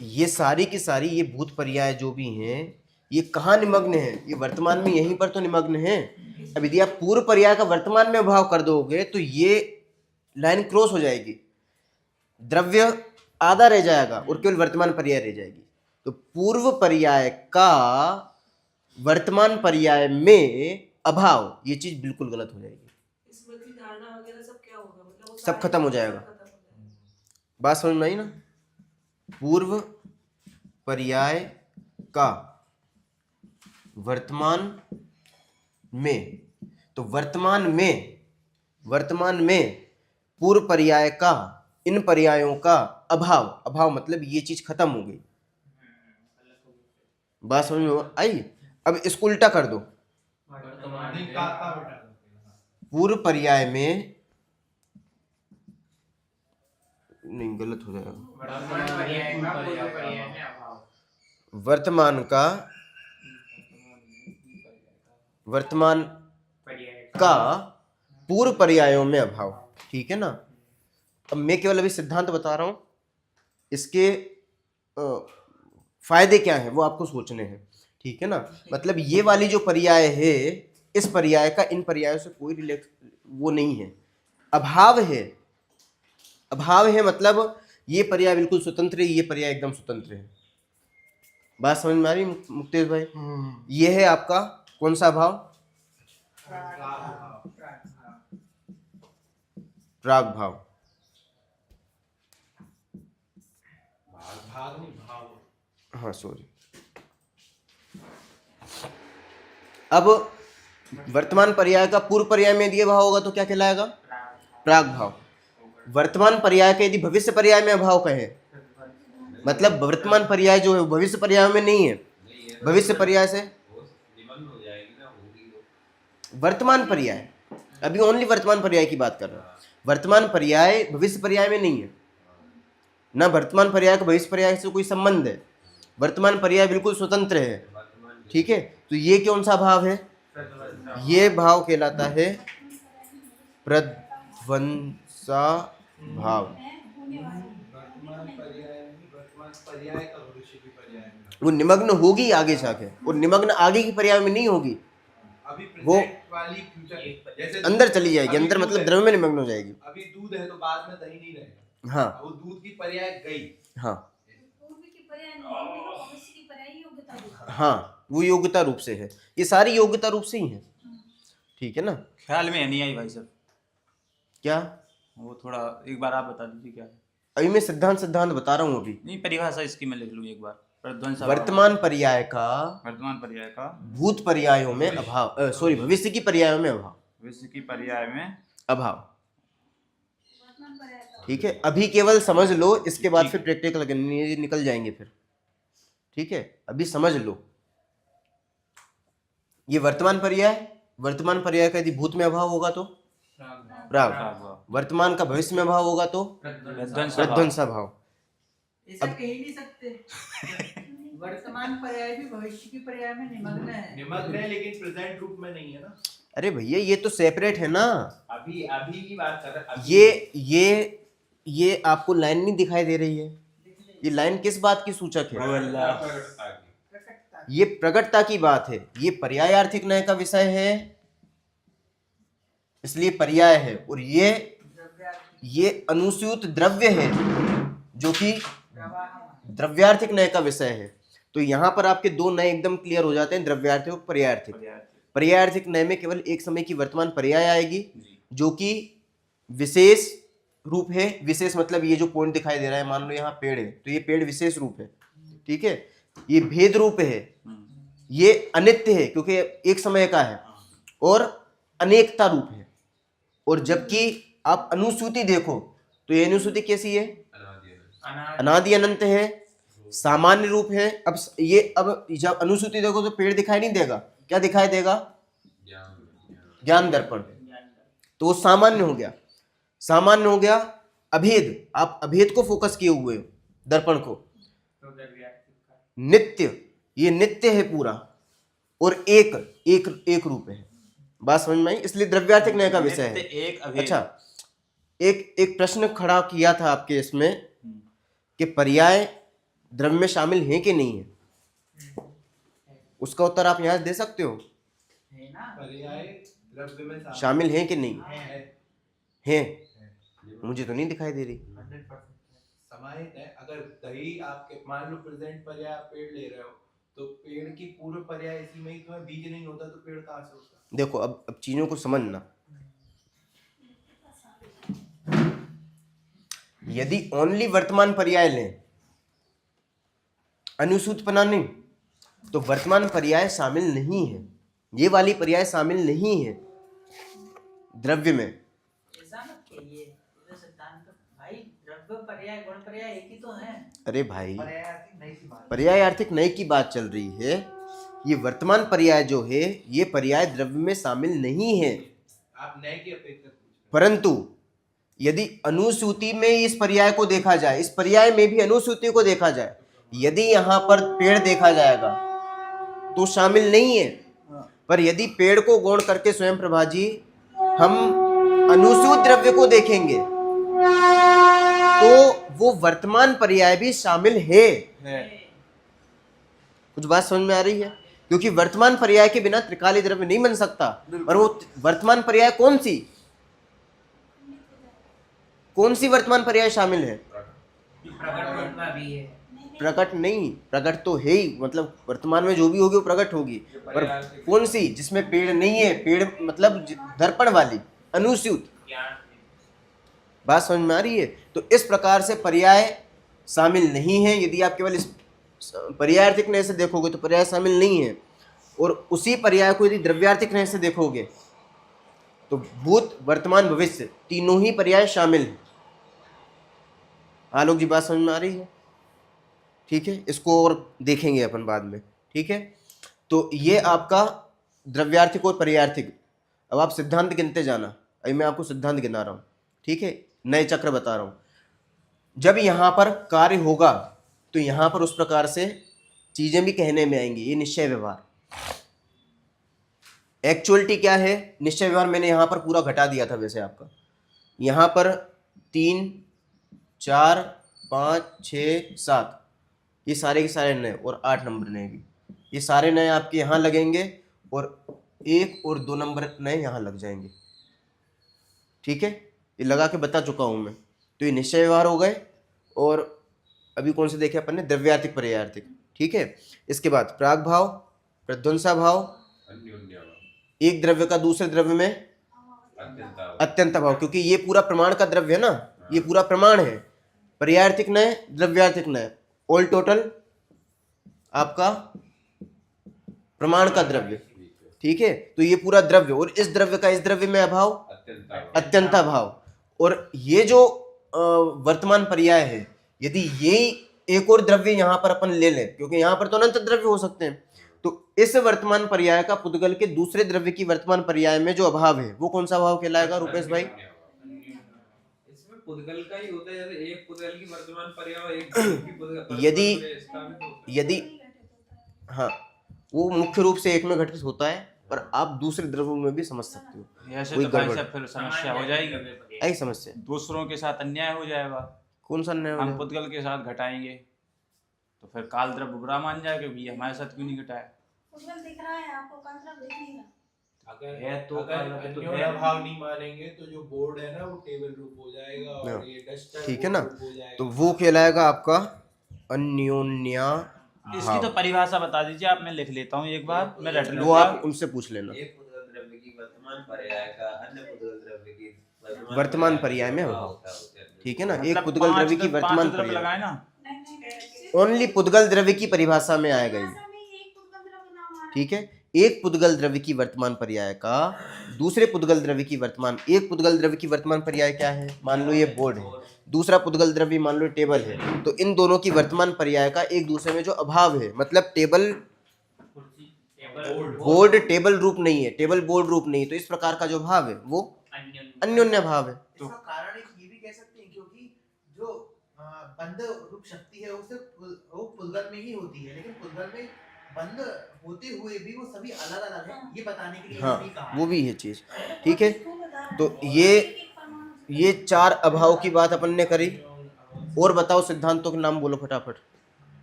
ये सारी की सारी ये भूत पर्याय जो भी हैं ये कहाँ निमग्न है? ये वर्तमान में यहीं पर तो निमग्न है। अब यदि आप पूर्व पर्याय का वर्तमान में अभाव कर दोगे तो ये लाइन क्रॉस हो जाएगी, द्रव्य आधा रह जाएगा और केवल वर्तमान पर्याय रह जाएगी। तो पूर्व पर्याय का वर्तमान पर्याय में अभाव, ये चीज बिल्कुल गलत हो जाएगी, धारणा वगैरह सब क्या होगा, मतलब वो सब खत्म हो जाएगा। बात समझ में आई ना? पूर्व पर्याय का वर्तमान में, तो वर्तमान में पूर्व पर्याय का इन पर्यायों का अभाव, अभाव मतलब ये चीज खत्म हो गई। बात समझ में आई? अब इसको उल्टा कर दो, पूर्व पर्याय में नहीं, गलत हो जाएगा, वर्तमान का पूर्व पर्यायों में अभाव, ठीक है ना। अब मैं केवल अभी सिद्धांत बता रहा हूं, इसके फायदे क्या हैं वो आपको सोचने हैं, ठीक है ना। मतलब ये वाली जो पर्याय है, इस पर्याय का इन पर्यायों से कोई वो नहीं है, अभाव है। अभाव है मतलब ये पर्याय बिल्कुल स्वतंत्र है, ये पर्याय एकदम स्वतंत्र है, बात समझ में आ रही मुक्तेश भाई? ये है आपका कौन सा भाव? प्राग भाव। हाँ सॉरी। अब वर्तमान पर्याय का पूर्व पर्याय में यदि भाव होगा तो क्या कहलाएगा? प्राग भाव। वर्तमान पर्याय का यदि भविष्य पर्याय में अभाव कहे, मतलब वर्तमान पर्याय जो है वो भविष्य पर्याय में नहीं है, भविष्य पर्याय से वर्तमान पर्याय, अभी ओनली वर्तमान पर्याय की बात कर रहा हूं। वर्तमान पर्याय भविष्य पर्याय में नहीं है, ना वर्तमान पर्याय का भविष्य पर्याय से कोई संबंध है, वर्तमान पर्याय बिल्कुल स्वतंत्र है। ठीक है, तो ये कौन सा भाव है? ये भाव कहलाता है प्रध्वंसा भाव। वो निमग्न होगी आगे जाके, और निमग्न आगे की पर्याय में नहीं होगी, वो अंदर चली जाएगी, अंदर मतलब द्रव्य में निमग्न हो जाएगी। अभी दूध है तो बाद में दही नहीं रहेगा। हाँ, वो दूध की पर्याय गई। हाँ हाँ, वो योग्यता रूप से है, ये सारी योग्यता रूप से ही है। ठीक है ना? ख्याल में नहीं आई भाई साहब। क्या? वो थोड़ा एक बार आप बता दीजिए क्या है। अभी मैं सिद्धांत बता रहा हूँ। अभी नहीं, परिभाषा इसकी मैं लिख लूँ एक बार। प्रध्वंसा वर्तमान पर्याय का भूत पर्यायों में अभाव, सॉरी भविष्य की पर्यायों में अभाव, भविष्य की पर्याय में अभाव। ठीक है, अभी केवल समझ लो, इसके बाद फिर प्रैक्टिकल निकल जाएंगे फिर। ठीक है, अभी समझ लो। ये वर्तमान पर्याय का यदि भूत में अभाव होगा तो प्राग, वर्तमान का भविष्य में अभाव होगा तो प्रध्वंसा भाव। ऐसा कह ही नहीं सकते। वर्तमान पर्याय भी भविष्य की पर्याय में निमग्न है, लेकिन प्रेजेंट रूप में नहीं है ना। अरे भैया ये तो सेपरेट है ना। अभी की बात कर रहे हैं। ये आपको लाइन नहीं दिखाई दे रही है? ये लाइन किस बात की सूचक है? ये प्रकटता की बात है। ये पर्यायार्थिक न्याय का विषय है, इसलिए पर्याय है। और ये अनुस्यूत द्रव्य है जो कि द्रव्यार्थिक न्याय का विषय है। तो यहाँ पर आपके दो नए एकदम क्लियर हो जाते हैं, द्रव्यार्थिक और पर्यायार्थिक। पर्यायार्थिक न्याय में केवल एक समय की वर्तमान पर्याय आएगी जो कि विशेष रूप है। विशेष मतलब ये जो पॉइंट दिखाई दे रहा है, मान लो यहाँ पेड़ है तो ये पेड़ विशेष रूप है। ठीक है, ये भेद रूप है, ये अनित्य है क्योंकि एक समय का है, और अनेकता रूप है। और जबकि आप अनुसूति देखो तो ये अनुसूति कैसी है? अनादि अनंत है, सामान्य रूप है। अब जब अनुसूति देखो तो पेड़ दिखाई नहीं देगा, क्या दिखाई देगा? ज्ञान दर्पण। तो वो सामान्य हो गया। अभेद, आप अभेद को फोकस किए हुए हो, दर्पण को। नित्य, ये नित्य है पूरा, और एक रूप है। बात समझ में आई? इसलिए द्रव्यार्थिक न्याय का विषय है। अच्छा, एक प्रश्न खड़ा किया था आपके इसमें कि पर्याय द्रव्य में शामिल है कि नहीं है, उसका उत्तर आप यहाँ दे सकते हो। पर्याय द्रव्य में शामिल है कि नहीं है? मुझे तो नहीं दिखाई दे रही। समाहित है। अगर दही आपके मान लो प्रेजेंट पर्याय आप पेड़ ले रहे हो तो पेड़ की पूर्व पर्याय इसी में ही तो है, बीज नहीं होता तो पेड़ कहाँ से होता? देखो अब चीजों को समझना। यदि ओनली वर्तमान पर्याय लें, अनुसूतपना नहीं, तो वर्तमान पर्याय शामिल नहीं है, ये वाली पर्याय शामिल नहीं है द्रव्य में। ऐसा मत कहिए, ये सिद्धांत भाई, द्रव्य पर्याय गुण पर्याय एक ही तो है। अरे भाई, पर्यायार्थिक नय की बात चल रही है। ये वर्तमान पर्याय जो है ये पर्याय द्रव्य में शामिल नहीं है। आप नए की अपेक्षा, परंतु यदि अनुसूति में इस पर्याय को देखा जाए, इस पर्याय में भी अनुसूति को देखा जाए, यदि यहाँ पर पेड़ देखा जाएगा तो शामिल नहीं है। पर यदि पेड़ को गौण करके स्वयं प्रभा जी हम अनुसूत द्रव्य को देखेंगे तो वो वर्तमान पर्याय भी शामिल है। कुछ बात समझ में आ रही है? क्योंकि वर्तमान पर्याय के बिना त्रिकाली द्रव्य नहीं बन सकता। और वो वर्तमान पर्याय कौन सी वर्तमान पर्याय शामिल है? प्रकट नहीं, प्रकट तो है ही, मतलब वर्तमान में जो भी होगी वो प्रकट होगी, पर कौन सी? जिसमें पेड़ नहीं है, पेड़ मतलब दर्पण वाली, अनुस्यूत। बात समझ में आ रही है? तो इस प्रकार से पर्याय शामिल नहीं है। यदि आप केवल इस पर्यायार्थिक नय से देखोगे तो पर्याय शामिल नहीं है, और उसी पर्याय को यदि द्रव्यार्थिक नय से देखोगे तो भूत वर्तमान भविष्य तीनों ही पर्याय शामिल हैं। आलोक जी बात समझ में आ रही है? ठीक है, इसको और देखेंगे अपन बाद में। ठीक है, तो ये आपका द्रव्यार्थिक और पर्यायार्थिक। अब आप सिद्धांत गिनते जाना, अभी मैं आपको सिद्धांत गिना रहा हूँ। ठीक है, नए चक्र बता रहा हूँ। जब यहाँ पर कार्य होगा तो यहाँ पर उस प्रकार से चीजें भी कहने में आएंगी। ये निश्चय व्यवहार, एक्चुअलिटी क्या है? निश्चय व्यवहार मैंने यहाँ पर पूरा घटा दिया था वैसे आपका। यहाँ पर 3, 4, 5, 6, 7 ये सारे के सारे नए, और 8 नंबर नए भी, ये सारे नए आपके यहाँ लगेंगे, और 1 और 2 नंबर नए यहाँ लग जाएंगे। ठीक है, ये लगा के बता चुका हूँ मैं। तो ये निश्चय व्यवहार हो गए, और अभी कौन से देखे अपन ने? द्रव्यार्थिक पर्यायार्थिक। ठीक है, इसके बाद प्राग भाव, प्रध्वंसा भाव, एक द्रव्य का दूसरे द्रव्य में अत्यंत भाव, क्योंकि ये पूरा प्रमाण का द्रव्य है ना, ये पूरा प्रमाण है। पर्यायार्थिक नय, द्रव्यार्थिक नय, ऑल टोटल आपका प्रमाण का द्रव्य। ठीक है, तो ये पूरा द्रव्य, और इस द्रव्य का इस द्रव्य में अभाव, अत्यंता भाव। और ये जो वर्तमान पर्याय है, यदि ये एक और द्रव्य यहाँ पर अपन ले लें, क्योंकि यहाँ पर तो अनंत द्रव्य हो सकते हैं, तो इस वर्तमान पर्याय का पुद्गल के दूसरे द्रव्य की वर्तमान पर्याय में जो अभाव है वो कौन सा भाव कहलाएगा रुपेश भाई? इसमें पुद्गल का ही होता है, जैसे एक पुद्गल की वर्तमान पर्याय एक की पुद्गल यदि हाँ, वो मुख्य रूप से एक में घटित होता है, पर आप दूसरे द्रव्यों में भी समझ सकते हो। ऐसे कोई तो भाई गड़बड़ साहब फिर समस्या हो जाएगी, ऐसी समस्या दूसरों के साथ अन्याय हो जाएगा। कौन सा अन्याय हो हम जाएगा? पुद्गल के साथ घटाएंगे तो फिर काल द्रव्य बुरा मान जाएगा कि ये हमारे साथ क्यों नहीं घटाया। दिख रहा है आपको, काल द्रव्य दिख नहीं रहा। अगर अभाव नहीं मानेंगे तो जो बोर्ड है ना वो टेबल रूप हो जाएगा, और ये डस्टर ठीक है ना, हो जाएगा। तो वो कहलाएगा आपका अन्योन्या इसकी भाव। तो परिभाषा बता दीजिए आप, मैं लिख लेता हूँ एक बार, मैं रट वो लूंगा। आप उनसे पूछ लेना। एक पुद्गल द्रव्य की वर्तमान पर्याय का अन्य पुद्गल द्रव्य की वर्तमान पर्याय में अभाव। ठीक है ना, एक मतलब पुद्गल द्रव्य की वर्तमान द्रव्य पर्याय, लगाए ना, ओनली पुद्गल द्रव्य की परिभाषा में आएगा ये। ठीक है, एक पुद्गल द्रव्य की वर्तमान पर्याय का दूसरे पुद्गल द्रव्य की वर्तमान, एक पुद्गल द्रव्य की वर्तमान पर्याय क्या है? मान लो ये बोर्ड है, दूसरा पुद्गल द्रव्य मान लो टेबल है, तो इन दोनों की वर्तमान पर्याय का एक दूसरे में जो अभाव है, मतलब टेबल बोर्ड टेबल रूप नहीं है, टेबल बोर्ड रूप नहीं है, तो इस प्रकार का जो भाव है वो अन्योन्य भाव है। तो इसका कारण एक ये भी कह सकते हैं, क्योंकि जो बंध रूप शक्ति है उसे वो पुद्गल में ही होती है, लेकिन पुद्गल में बंध होते हुए भी वो सभी अलग अलग है, ये बताने के लिए हाँ, भी कहा वो भी है चीज। ठीक है, तो ये 4 अभाव की बात अपन ने करी। और बताओ सिद्धांतों के नाम बोलो फटाफट।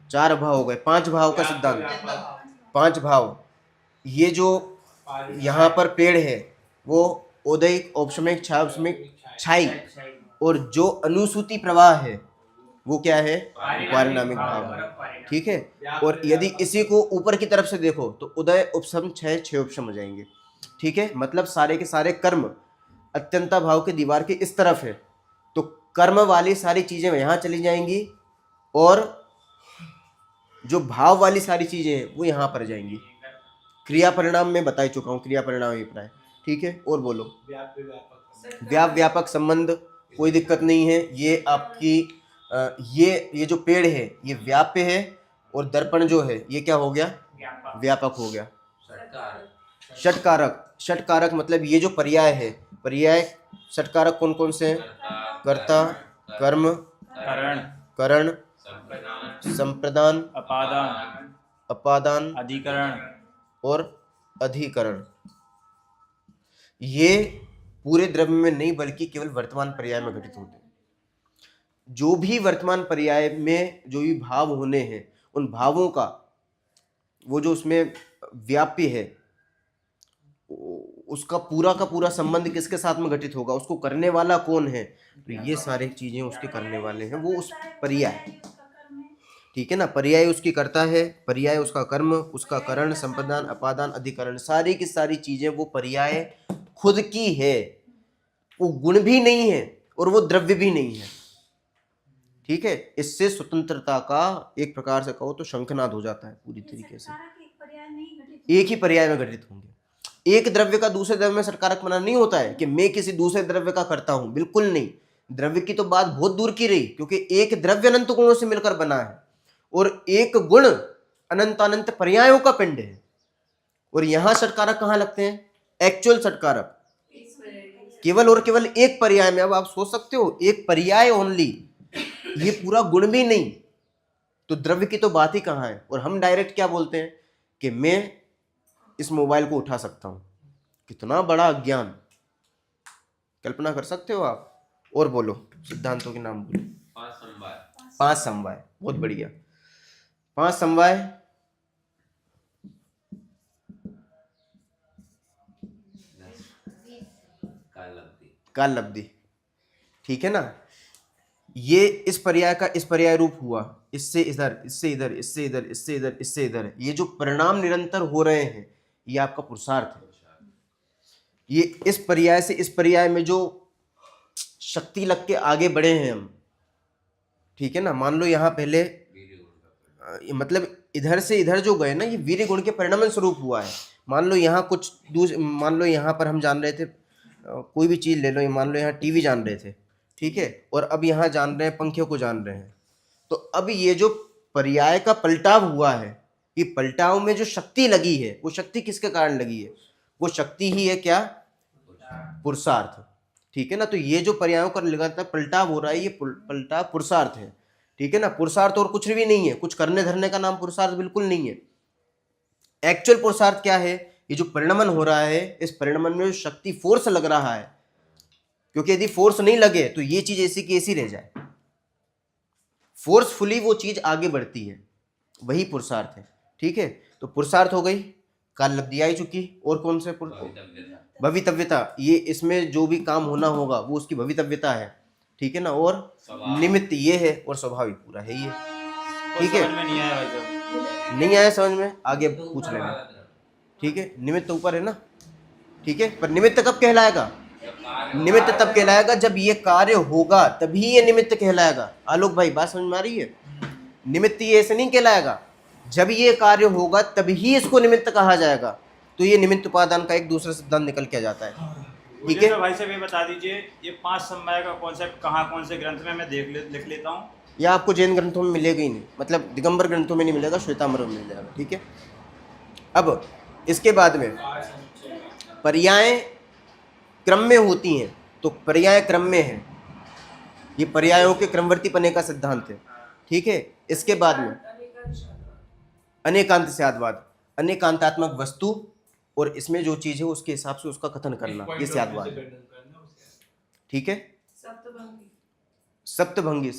4 अभाव हो गए, 5 भाव का सिद्धांत, 5 भाव। ये जो यहाँ पर पेड़ है वो औदयिक, औपशमिक, क्षापशमिक, क्षाई, और जो अनुसूती प्रवाह है वो क्या है? पारिणामिक भाव है। ठीक है, और यदि इसी को ऊपर की तरफ से देखो तो उदय, उपशम, क्षय, 6 उपशम हो जाएंगे। ठीक है, मतलब सारे के सारे कर्म अत्यंता भाव के दीवार के इस तरफ है, तो कर्म वाली सारी चीजें यहाँ चली जाएंगी, और जो भाव वाली सारी चीजें हैं वो यहाँ पर जाएंगी। क्रिया परिणाम में बता चुका हूँ, क्रिया परिणाम अभिप्राय। ठीक है, और बोलो। व्याप व्यापक संबंध, कोई दिक्कत नहीं है। ये आपकी ये जो पेड़ है ये व्याप्य है, और दर्पण जो है ये क्या हो गया? व्यापक हो गया। षटकारक, षटकारक मतलब ये जो पर्याय है, पर्याय षटकारक कौन कौन से हैं? कर्ता, कर्म, करण, संप्रदान, अपादान, अधिकरण और अधिकरण। ये पूरे द्रव्य में नहीं बल्कि केवल वर्तमान पर्याय में घटित होते हैं। जो भी वर्तमान पर्याय में जो भी भाव होने हैं, उन भावों का वो जो उसमें व्याप्य है उसका पूरा का पूरा संबंध किसके साथ में घटित होगा? उसको करने वाला कौन है? तो ये सारी चीजें उसके करने वाले हैं, वो उस पर्याय। ठीक है ना। पर्याय उसकी कर्ता है, पर्याय उसका कर्म, उसका करण, संप्रदान, अपादान, अधिकरण, सारी की सारी चीजें वो पर्याय खुद की है। वो गुण भी नहीं है और वो द्रव्य भी नहीं है। ठीक है, इससे स्वतंत्रता का एक प्रकार से कहो तो शंखनाद हो जाता है पूरी तरीके से। एक ही पर्याय में घटित होंगे। एक द्रव्य का दूसरे द्रव्य में सरकारक बना नहीं होता है कि मैं किसी दूसरे द्रव्य का करता हूं, बिल्कुल नहीं। द्रव्य की तो बात बहुत दूर की रही, क्योंकि एक द्रव्य अनंत गुणों से मिलकर बना है और एक गुण अनंत अनंत पर्यायों का पिंड है। और यहां षटकारक कहां लगते हैं? एक्चुअल षटकारक केवल और केवल एक पर्याय में। अब आप सोच सकते हो, एक पर्याय ओनली, ये पूरा गुण भी नहीं, तो द्रव्य की तो बात ही कहां है। और हम डायरेक्ट क्या बोलते हैं कि मैं इस मोबाइल को उठा सकता हूं। कितना बड़ा अज्ञान, कल्पना कर सकते हो आप? और बोलो, सिद्धांतों के नाम बोलो। 5 समवाय, बहुत बढ़िया। 5 समवाय, काल लब्धि, ठीक है ना। ये इस पर्याय का इस पर्याय रूप हुआ, इससे इधर, इससे इधर, इससे इधर, इससे इधर, इससे इधर। ये जो परिणाम निरंतर हो रहे हैं, ये आपका पुरुषार्थ है। ये इस पर्याय से इस पर्याय में जो शक्ति लग के आगे बढ़े हैं हम, ठीक है ना। मान लो यहाँ पहले मतलब इधर से इधर जो गए ना, ये वीर्य गुण के परिणाम स्वरूप हुआ है। मान लो यहाँ कुछ मान लो यहाँ पर हम जान रहे थे कोई भी चीज ले लो, मान लो यहाँ टीवी जान रहे थे, ठीक है, और अब यहाँ जान रहे हैं पंखे को जान रहे हैं। तो अब ये जो पर्याय का पलटाव हुआ है, ये पलटाव में जो शक्ति लगी है, वो शक्ति किसके कारण लगी है? वो शक्ति ही है क्या? पुरुषार्थ, ठीक है ना। तो ये जो पर्यायों का लगातार पलटाव हो रहा है, ये पलटाव पुरुषार्थ है, ठीक है ना। पुरुषार्थ और कुछ भी नहीं है, कुछ करने धरने का नाम पुरुषार्थ बिल्कुल नहीं है। एक्चुअल पुरुषार्थ क्या है? ये जो परिणमन हो रहा है, इस परिणमन में जो शक्ति फोर्स लग रहा है, क्योंकि यदि फोर्स नहीं लगे तो ये चीज ऐसी की ऐसी रह जाए। फोर्सफुली वो चीज आगे बढ़ती है, वही पुरुषार्थ है, ठीक है। तो पुरुषार्थ हो गई, काल लब्धि आई चुकी, और कौन से भवितव्यता, ये इसमें जो भी काम होना होगा वो उसकी भवितव्यता है, ठीक है ना। और निमित्त ये है, और स्वाभाविक पूरा है ये, ठीक है। नहीं आया समझ में, आगे पूछ लेना, ठीक है। निमित्त ऊपर है ना, ठीक है। पर निमित्त कब कहलाएगा? निमित्त तब कहलाएगा जब ये कार्य होगा, तभी ये निमित्त कहलाएगा। आलोक भाई, बात समझ में आ रही है? निमित्त ये ऐसे नहीं कहलाएगा, जब ये कार्य होगा तभी इसको निमित्त कहा जाएगा। तो ये निमित्त उपादान का एक दूसरा सिद्धांत निकल के आ जाता है, ठीक है। भाई साहब ये बता दीजिए, ये 5 समवाय का कॉन्सेप्ट कहाँ कौन से ग्रंथ में मैं लिख लेता हूँ? या आपको जैन ग्रंथों में मिलेगा ही नहीं, मतलब दिगंबर ग्रंथों में नहीं मिलेगा, श्वेतांबर में मिल जाएगा, ठीक है। अब इसके बाद में पर्याय क्रम में होती हैं, तो पर्याय क्रम में है, ये पर्यायों के क्रमवर्ती पने का सिद्धांत है, ठीक है। इसके बाद में अनेकांत स्यादवाद, अनेकांतात्मक वस्तु और इसमें जो चीज है उसके हिसाब से उसका कथन करना, ये स्यादवाद है, ठीक है। सप्तभंगी,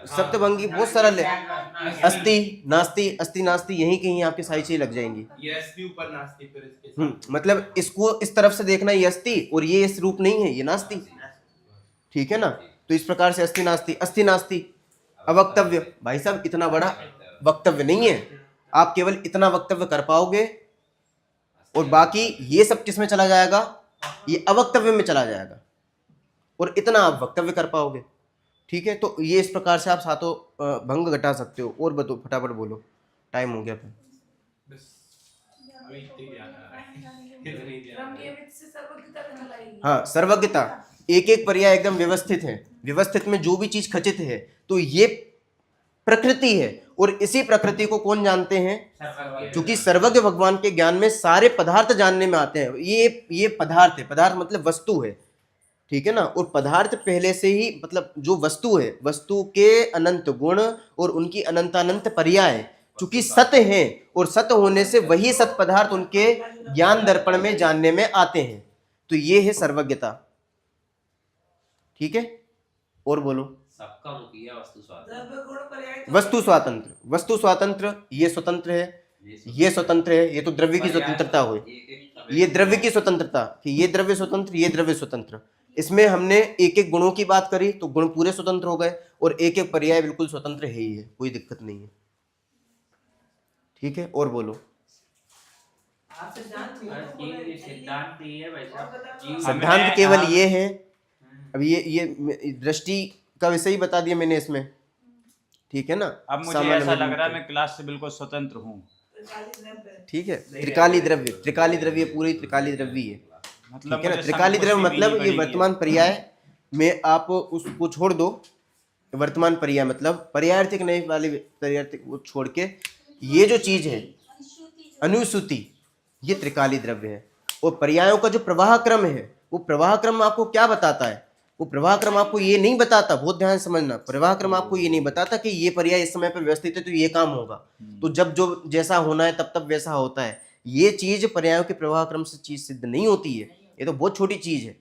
सप्तभंगी बहुत सरल है। अस्ति नास्ति, अस्ति नास्ति, यहीं कहीं आपके साइड लग जाएंगी। ये अस्ति ऊपर नास्ति, फिर इसके मतलब इसको इस तरफ से देखना, ये अस्ति, और ये इस रूप नहीं है, ये नास्ति, ठीक है ना। तो इस प्रकार से अस्ति नास्ति, अस्ति नास्ति अवक्तव्य। भाई साहब इतना बड़ा वक्तव्य नहीं है, आप केवल इतना वक्तव्य कर पाओगे, और बाकी ये सब किस में चला जाएगा? ये अवक्तव्य में चला जाएगा, और इतना आप वक्तव्य कर पाओगे, ठीक है। तो ये इस प्रकार से आप सातों भंग घटा सकते हो। और बताओ, फटाफट बोलो, टाइम हो गया फिर। हाँ, सर्वज्ञता, एक एक पर्याय एकदम व्यवस्थित है, व्यवस्थित में जो भी चीज खचित है, तो ये प्रकृति है। और इसी प्रकृति को कौन जानते हैं? क्योंकि सर्वज्ञ भगवान के ज्ञान में सारे पदार्थ जानने में आते हैं। ये पदार्थ है, पदार्थ मतलब वस्तु है, ठीक है ना। और पदार्थ पहले से ही, मतलब जो वस्तु है, वस्तु के अनंत गुण और उनकी अनंतानंत पर्याय चूंकि सत्य हैं, और सत्य होने से वही सत पदार्थ उनके ज्ञान दर्पण में जानने में आते हैं। तो ये है सर्वज्ञता, ठीक है। और बोलो, सबका मुखिया वस्तु स्वातंत्र, वस्तु स्वातंत्र, वस्तु स्वातंत्र, ये स्वतंत्र है, ये स्वतंत्र है। ये तो द्रव्य की स्वतंत्रता हुई, ये द्रव्य की स्वतंत्रता, कि ये द्रव्य स्वतंत्र, ये द्रव्य स्वतंत्र, इसमें हमने एक एक गुणों की बात करी तो गुण पूरे स्वतंत्र हो गए, और एक एक पर्याय बिल्कुल स्वतंत्र है ही है, कोई दिक्कत नहीं है। ठीक है, और बोलो। सिद्धांत ये है भाई साहब, सिद्धांत केवल ये है, अब ये दृष्टि का विषय ही बता दिया मैंने इसमें, ठीक है ना। अब मुझे सामान्य ऐसा लग नियम रहा है मैं क्लास से बिल्कुल स्वतंत्र हूँ। ठीक है, त्रिकाली द्रव्य पूरी त्रिकाली द्रव्य है, मतलब ठीक है ना। मुझे त्रिकाली संकुच द्रव्य भी मतलब नहीं ये पड़ेगी। वर्तमान पर्याय में आप उसको छोड़ दो, वर्तमान पर्याय मतलब पर्यायार्थिक नहीं वाली पर्यायार्थिक वो छोड़ के ये जो चीज है अनुसूति, ये त्रिकाली द्रव्य है। और पर्यायों का जो प्रवाह क्रम है, वो प्रवाह क्रम आपको क्या बताता है? वो प्रवाह क्रम आपको ये नहीं बताता, बहुत ध्यान समझना, प्रवाह क्रम आपको ये नहीं बताता कि ये पर्याय इस समय पर व्यवस्थित है तो ये काम होगा, तो जब जो जैसा होना है तब तब वैसा होता है। ये चीज पर्यायों के प्रवाह क्रम से चीज सिद्ध नहीं होती है, ये तो बहुत छोटी चीज है।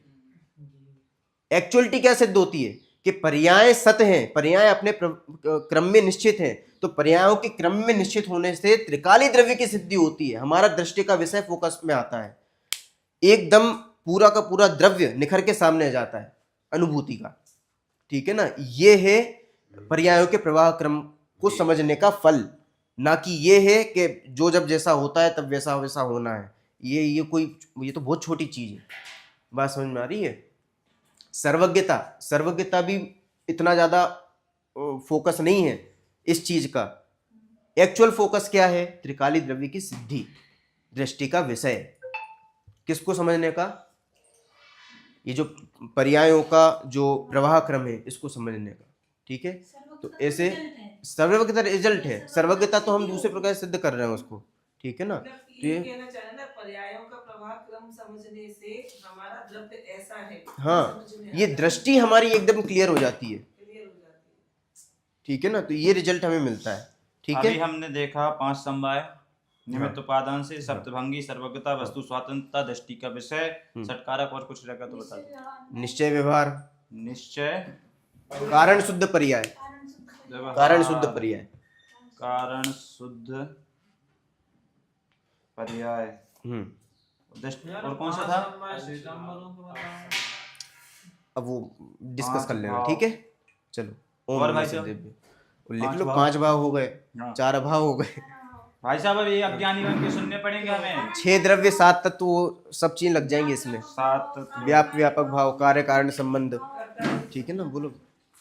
एक्चुअलिटी क्या सिद्ध होती है कि पर्याय सत्य हैं, पर्याय अपने क्रम में निश्चित हैं, तो पर्यायों के क्रम में निश्चित होने से त्रिकाली द्रव्य की सिद्धि होती है। हमारा दृष्टि का विषय फोकस में आता है, एकदम पूरा का पूरा द्रव्य निखर के सामने आ जाता है अनुभूति का, ठीक है ना। ये है पर्यायों के प्रवाह क्रम को समझने का फल, ना कि ये है कि जो जब जैसा होता है तब वैसा वैसा होना है। ये तो बहुत छोटी चीज है, बात समझ में आ रही है। सर्वज्ञता भी इतना ज्यादा फोकस नहीं है इस चीज का। एक्चुअल फोकस क्या है? त्रिकाली द्रव्य की सिद्धि, दृष्टि का विषय, किसको समझने का? ये जो पर्यायों का जो प्रवाह क्रम है इसको समझने का, ठीक है। तो ऐसे सर्वज्ञता रिजल्ट है, सर्वज्ञता तो हम दूसरे प्रकार सिद्ध कर रहे हैं उसको, ठीक है ना। तो ये कहना चाह रहे ना, पर्यायों का प्रवाह क्रम समझने से हमारा द्रव्य ऐसा है, हाँ, ये दृष्टि हमारी एकदम क्लियर हो जाती है, ठीक है ना। तो ये रिजल्ट हमें मिलता है, ठीक अभी है। हमने देखा 5 समवाय, निमित्त उपादान से, सप्तभंगी, सर्वज्ञता, वस्तु स्वतंत्रता, दृष्टि का विषय, षटकारक, और कुछ रहेगा तो बता दो। निश्चय व्यवहार, निश्चय, कारण शुद्ध पर्याय, कारण शुद्ध पर्याय, कारण शुद्ध पर्याय, दृष्टि, और कौन सा था? अब वो डिस्कस कर लेना, ठीक है। चलो ओम और नमः भाई साहब? शिवाय लिख लो। 5 भाव हो गए, 4 अभाव हो गए, भाई साहब अब ये अज्ञानी बन के सुनने पड़ेंगे हमें। 6 द्रव्य 7 तत्व, वो सब चीज लग जाएंगी इसमें। 7 व्यापक भाव, कार्य कारण संबंध, ठीक है ना। बोलो।